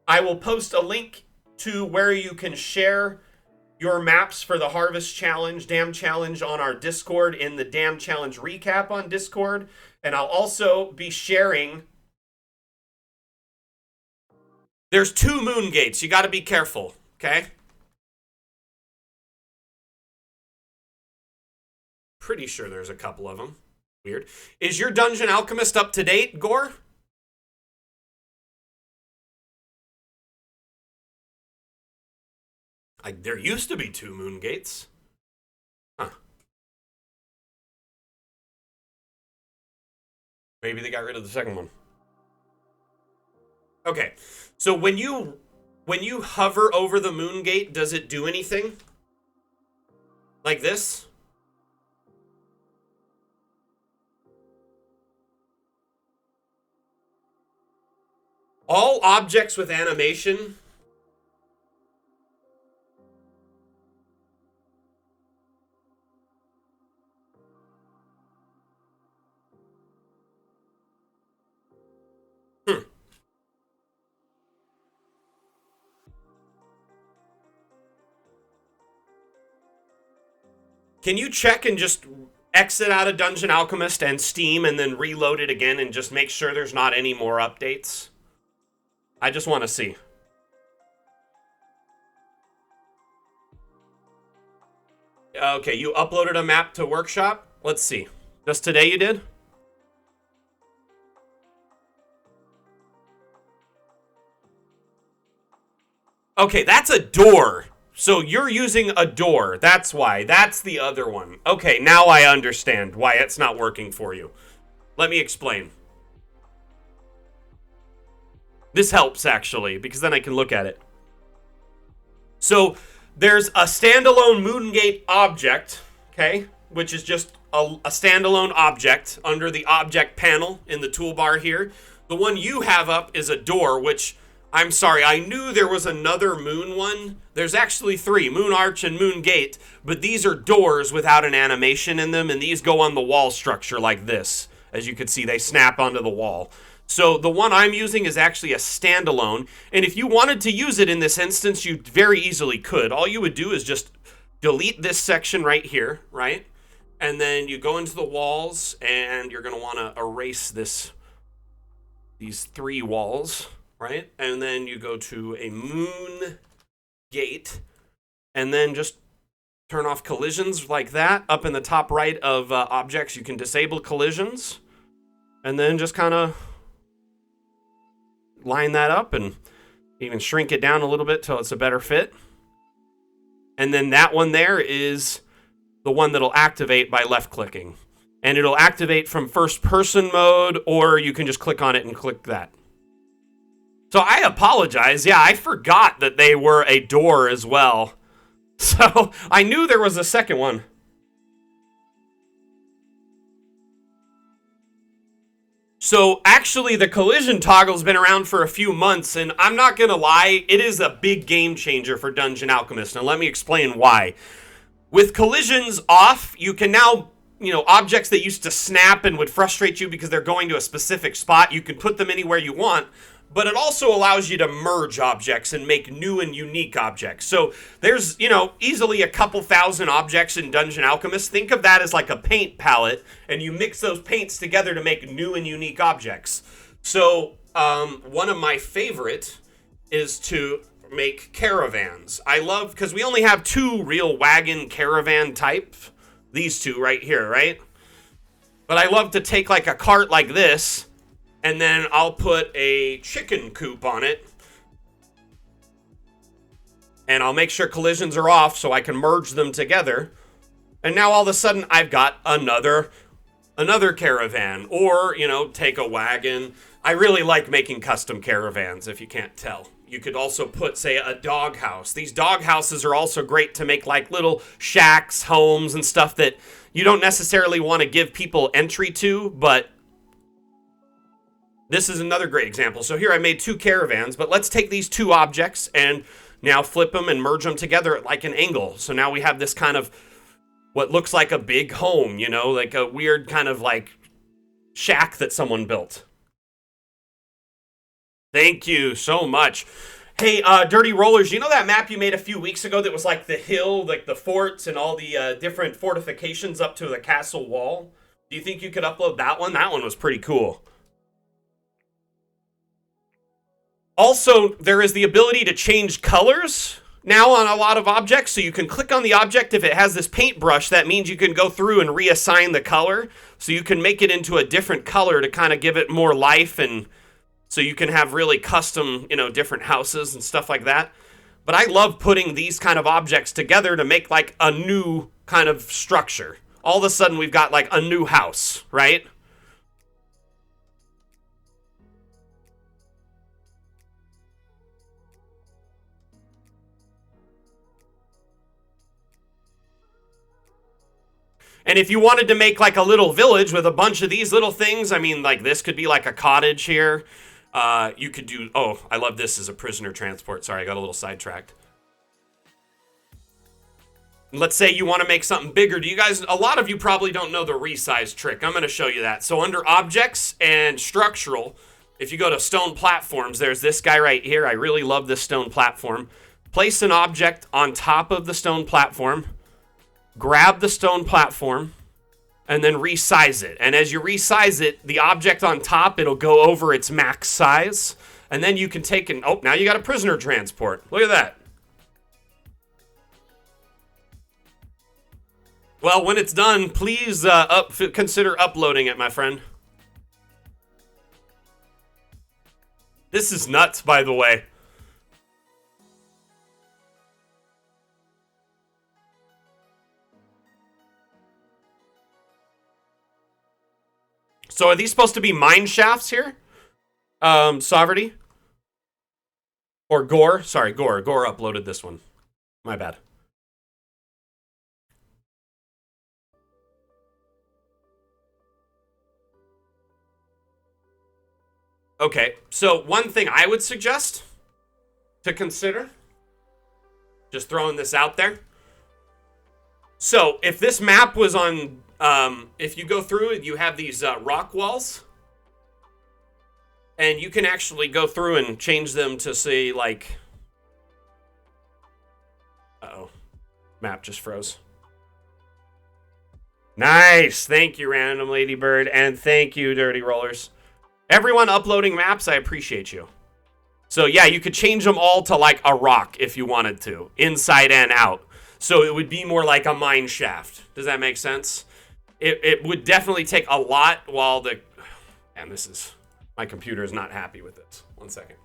I will post a link to where you can share your maps for the Harvest Challenge, Dam Challenge, on our Discord in the Dam Challenge recap on Discord. And I'll also be sharing... There's 2 moon gates. You got to be careful, okay? Pretty sure there's a couple of them. Weird. Is your Dungeon Alchemist up to date, Gore? There used to be 2 moon gates. Huh. Maybe they got rid of the second one. Okay. So when you hover over the moon gate, does it do anything? Like this? All objects with animation Can you check and just exit out of Dungeon Alchemist and Steam and then reload it again and just make sure there's not any more updates? I just want to see. Okay, you uploaded a map to Workshop? Let's see. Just today you did? Okay, that's a door. So you're using a door. That's why. That's the other one. Okay, now I understand why it's not working for you. Let me explain. This helps, actually, because then I can look at it. So there's a standalone Moongate object, okay, which is just a standalone object under the object panel in the toolbar here. The one you have up is a door, which... I'm sorry, I knew there was another moon one. There's actually 3, Moon Arch and Moon Gate, but these are doors without an animation in them, and these go on the wall structure like this. As you can see, they snap onto the wall. So the one I'm using is actually a standalone, and if you wanted to use it in this instance, you very easily could. All you would do is just delete this section right here, right? And then you go into the walls, and you're going to want to erase these 3 walls. Right? And then you go to a moon gate and then just turn off collisions like that. Up in the top right of objects, you can disable collisions and then just kind of line that up and even shrink it down a little bit till it's a better fit. And then that one there is the one that'll activate by left clicking. And it'll activate from first person mode, or you can just click on it and click that. So I apologize. Yeah, I forgot that they were a door as well. So I knew there was a second one. So actually, the collision toggle's been around for a few months, and I'm not gonna lie, it is a big game changer for Dungeon Alchemist, and let me explain why. With collisions off, you can now, objects that used to snap and would frustrate you because they're going to a specific spot, you can put them anywhere you want, but it also allows you to merge objects and make new and unique objects. So there's, easily a couple thousand objects in Dungeon Alchemist. Think of that as like a paint palette, and you mix those paints together to make new and unique objects. So one of my favorite is to make caravans. I love, because we only have two real wagon caravan type. These two right here, right? But I love to take like a cart like this, and then I'll put a chicken coop on it. And I'll make sure collisions are off so I can merge them together. And now all of a sudden I've got another caravan. Or, take a wagon. I really like making custom caravans, if you can't tell. You could also put, say, a dog house. These dog houses are also great to make like little shacks, homes, and stuff that you don't necessarily want to give people entry to, but this is another great example. So here I made two caravans, but let's take these two objects and now flip them and merge them together at like an angle. So now we have this kind of what looks like a big home, like a weird kind of like shack that someone built. Thank you so much. Hey, Dirty Rollers, you know that map you made a few weeks ago that was like the hill, like the forts and all the different fortifications up to the castle wall? Do you think you could upload that one? That one was pretty cool. Also, there is the ability to change colors now on a lot of objects. So you can click on the object. If it has this paintbrush, that means you can go through and reassign the color. So you can make it into a different color to kind of give it more life, and so you can have really custom, different houses and stuff like that. But I love putting these kind of objects together to make like a new kind of structure. All of a sudden we've got like a new house, right? And if you wanted to make like a little village with a bunch of these little things, I mean, like this could be like a cottage here. You could do, oh, I love this as a prisoner transport. Sorry, I got a little sidetracked. Let's say you want to make something bigger. Do you guys, a lot of you probably don't know the resize trick. I'm going to show you that. So under objects and structural, if you go to stone platforms, there's this guy right here. I really love this stone platform. Place an object on top of the stone platform. Grab the stone platform and then resize it. And as you resize it, the object on top, it'll go over its max size. And then you can take and, oh, now you got a prisoner transport. Look at that. Well, when it's done, please consider uploading it, my friend. This is nuts, by the way. So are these supposed to be mine shafts here? Sovereignty? Or Gore? Sorry, Gore. Gore uploaded this one. My bad. Okay, so one thing I would suggest to consider, just throwing this out there. So if this map was on, if you go through it, you have these rock walls. And you can actually go through and change them to say like, uh-oh, map just froze. Nice, thank you, Random Ladybird, and thank you, Dirty Rollers. Everyone uploading maps, I appreciate you. So yeah, you could change them all to like a rock if you wanted to, inside and out. So it would be more like a mine shaft. Does that make sense? It would definitely take a lot while the... And this is... My computer is not happy with this. 1 second.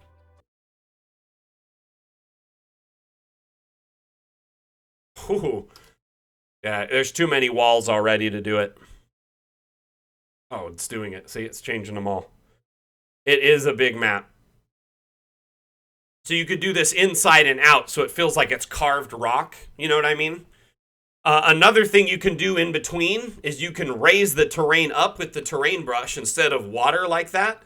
Ooh. Yeah, there's too many walls already to do it. Oh, it's doing it. See, it's changing them all. It is a big map. So you could do this inside and out so it feels like it's carved rock. You know what I mean? Another thing you can do in between is you can raise the terrain up with the terrain brush instead of water like that,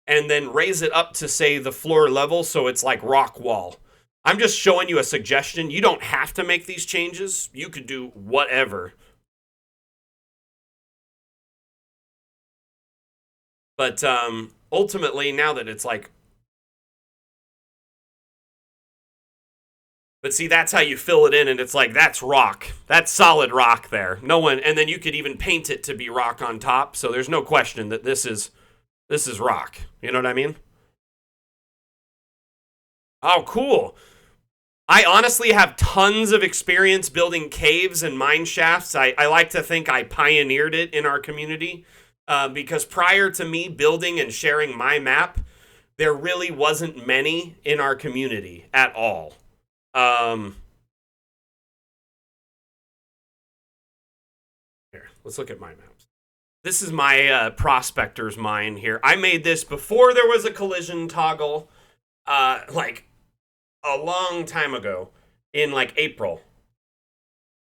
and then raise it up to, say, the floor level so it's like rock wall. I'm just showing you a suggestion. You don't have to make these changes. You could do whatever. But ultimately, now that it's like... But see, that's how you fill it in, and it's like, that's rock. That's solid rock there. No one... And then you could even paint it to be rock on top, so there's no question that this is rock. You know what I mean? Oh, cool. I honestly have tons of experience building caves and mine shafts. I like to think I pioneered it in our community because prior to me building and sharing my map, there really wasn't many in our community at all. Here, let's look at my maps. This is my prospector's mine here. I made this before there was a collision toggle, like a long time ago, in like April.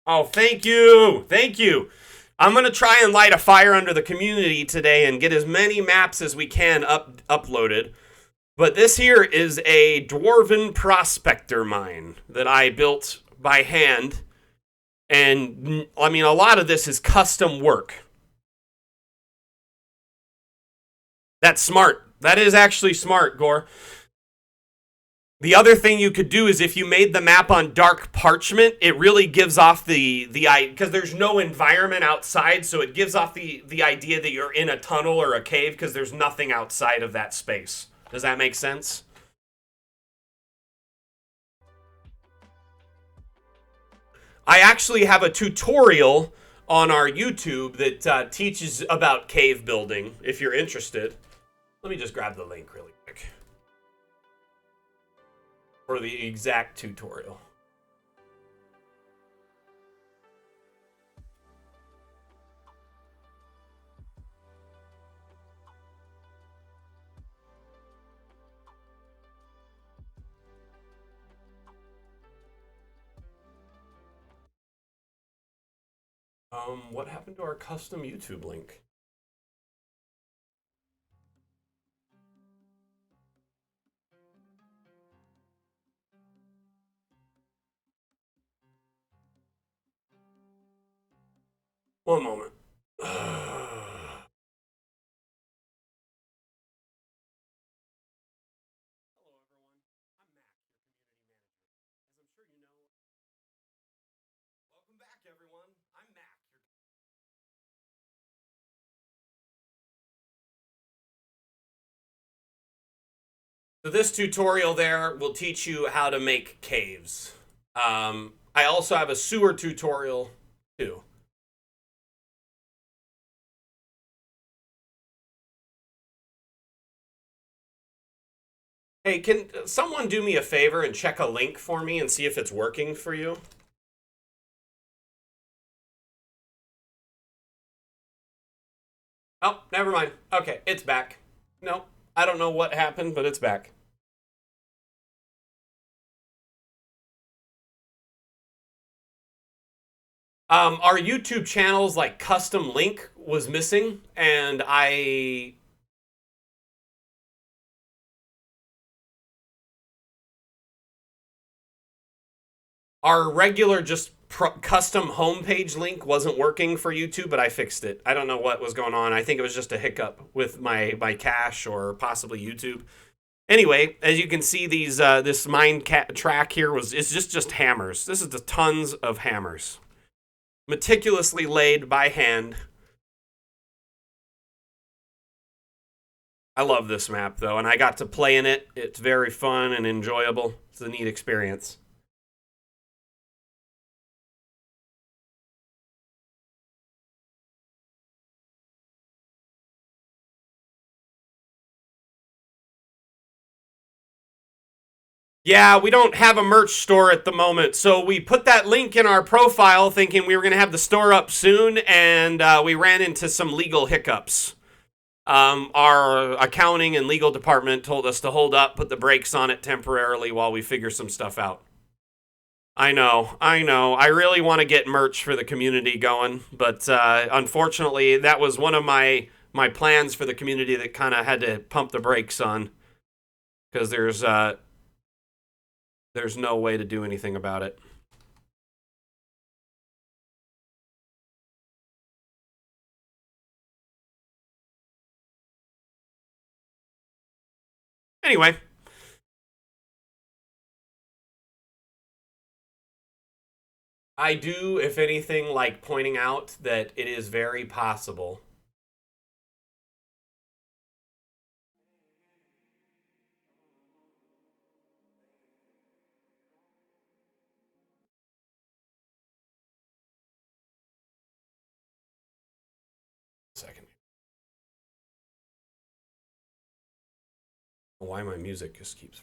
Oh, thank you. Thank you. I'm going to try and light a fire under the community today and get as many maps as we can uploaded. But this here is a dwarven prospector mine that I built by hand. And, I mean, a lot of this is custom work. That's smart. That is actually smart, Gore. The other thing you could do is if you made the map on dark parchment, it really gives off the because there's no environment outside, so it gives off the idea that you're in a tunnel or a cave because there's nothing outside of that space. Does that make sense? I actually have a tutorial on our YouTube that teaches about cave building, if you're interested. Let me just grab the link really quick for the exact tutorial. What happened to our custom YouTube link? One moment. So this tutorial there will teach you how to make caves. I also have a sewer tutorial too. Hey, can someone do me a favor and check a link for me and see if it's working for you? Oh, never mind. Okay, it's back. No, I don't know what happened, but it's back. Our YouTube channel's like custom link was missing, and our regular just custom homepage link wasn't working for YouTube, but I fixed it. I don't know what was going on. I think it was just a hiccup with my cache or possibly YouTube. Anyway, as you can see, this mine track here it's just hammers. This is the tons of hammers, meticulously laid by hand. I love this map though, and I got to play in it. It's very fun and enjoyable. It's a neat experience. Yeah, we don't have a merch store at the moment, so we put that link in our profile thinking we were going to have the store up soon, and we ran into some legal hiccups. Our accounting and legal department told us to hold up, put the brakes on it temporarily while we figure some stuff out. I know. I really want to get merch for the community going, but unfortunately, that was one of my plans for the community that kind of had to pump the brakes on because there's no way to do anything about it. Anyway, I do, if anything, like pointing out that it is very possible. Second. Why my music just keeps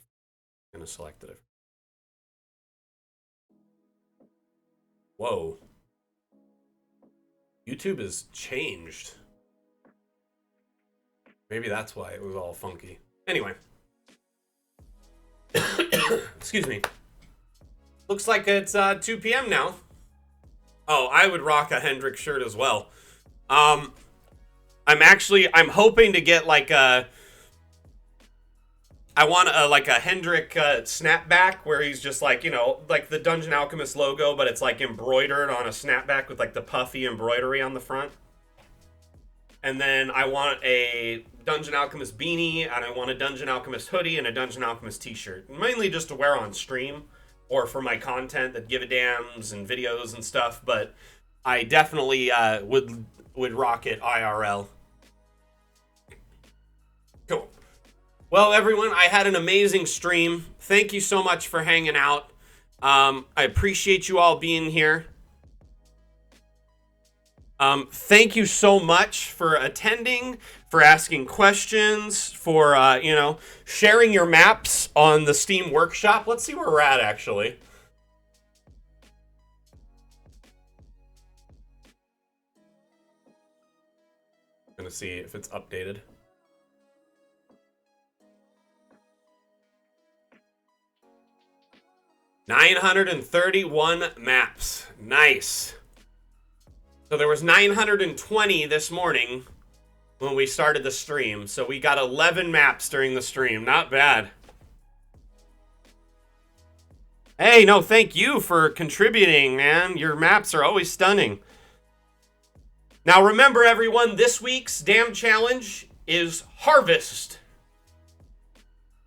gonna select it. Whoa. YouTube has changed. Maybe that's why it was all funky. Anyway. Excuse me. Looks like it's 2 p.m. now. Oh, I would rock a Hendrix shirt as well. I'm hoping to get like a... I want like a Hendrick snapback where he's just like, you know, like the Dungeon Alchemist logo, but it's like embroidered on a snapback with like the puffy embroidery on the front. And then I want a Dungeon Alchemist beanie, and I want a Dungeon Alchemist hoodie and a Dungeon Alchemist t-shirt. Mainly just to wear on stream or for my content that give a dams and videos and stuff, but I definitely would rock it IRL. Cool. Well, everyone, I had an amazing stream. Thank you so much for hanging out. I appreciate you all being here. Thank you so much for attending, for asking questions, for, you know, sharing your maps on the Steam Workshop. Let's see where we're at, actually. I'm gonna see if it's updated. $931 maps. Nice. So there was 920 this morning when we started the stream. So we got 11 maps during the stream. Not bad. Hey, no, thank you for contributing, man. Your maps are always stunning. Now remember, everyone, this week's Dam Challenge is Harvest.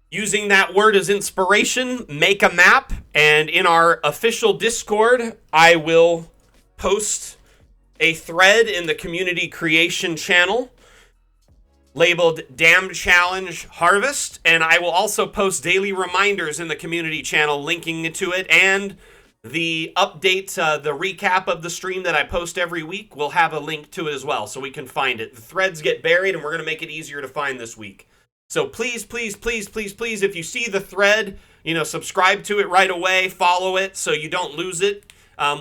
Using that word as inspiration, make a map, and in our official Discord, I will post a thread in the community creation channel labeled Dam Challenge Harvest, and I will also post daily reminders in the community channel linking to it, and the update, the recap of the stream that I post every week will have a link to it as well, so we can find it. The threads get buried, and we're going to make it easier to find this week. So please, please, please, please, please, if you see the thread, you know, subscribe to it right away, follow it so you don't lose it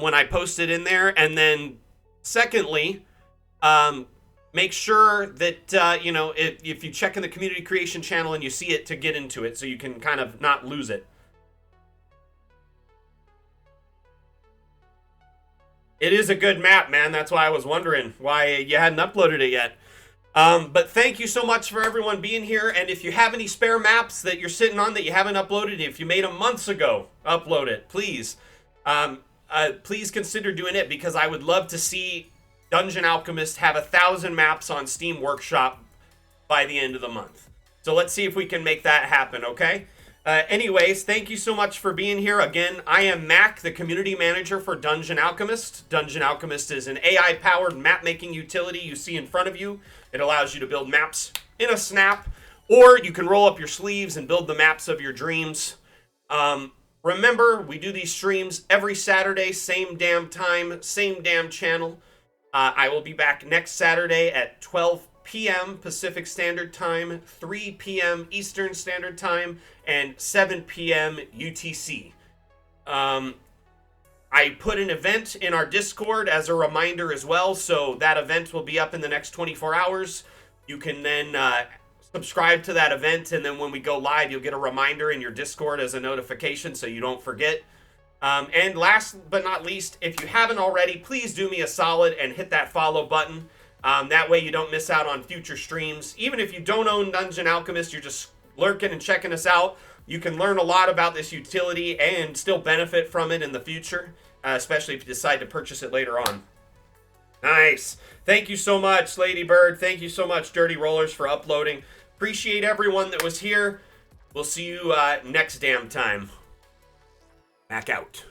when I post it in there. And then secondly, make sure that, you know, if you check in the community creation channel and you see it, to get into it so you can kind of not lose it. It is a good map, man. That's why I was wondering why you hadn't uploaded it yet. But thank you so much for everyone being here. And if you have any spare maps that you're sitting on that you haven't uploaded, if you made them months ago, upload it, please. Please consider doing it, because I would love to see Dungeon Alchemist have 1,000 maps on Steam Workshop by the end of the month. So let's see if we can make that happen, okay? Anyways, thank you so much for being here. Again, I am Mac, the community manager for Dungeon Alchemist. Dungeon Alchemist is an AI-powered map-making utility you see in front of you. It allows you to build maps in a snap, or you can roll up your sleeves and build the maps of your dreams. Remember, we do these streams every Saturday, same damn time, same damn channel. I will be back next Saturday at 12 p.m. Pacific Standard Time, 3 p.m. Eastern Standard Time, and 7 p.m. UTC. I put an event in our Discord as a reminder as well, so that event will be up in the next 24 hours. You can then subscribe to that event, and then when we go live, you'll get a reminder in your Discord as a notification so you don't forget. And last but not least, if you haven't already, please do me a solid and hit that follow button. That way you don't miss out on future streams. Even if you don't own Dungeon Alchemist, you're just lurking and checking us out, you can learn a lot about this utility and still benefit from it in the future, especially if you decide to purchase it later on. Nice. Thank you so much, Ladybird. Thank you so much, Dirty Rollers, for uploading. Appreciate everyone that was here. We'll see you next damn time. Back out.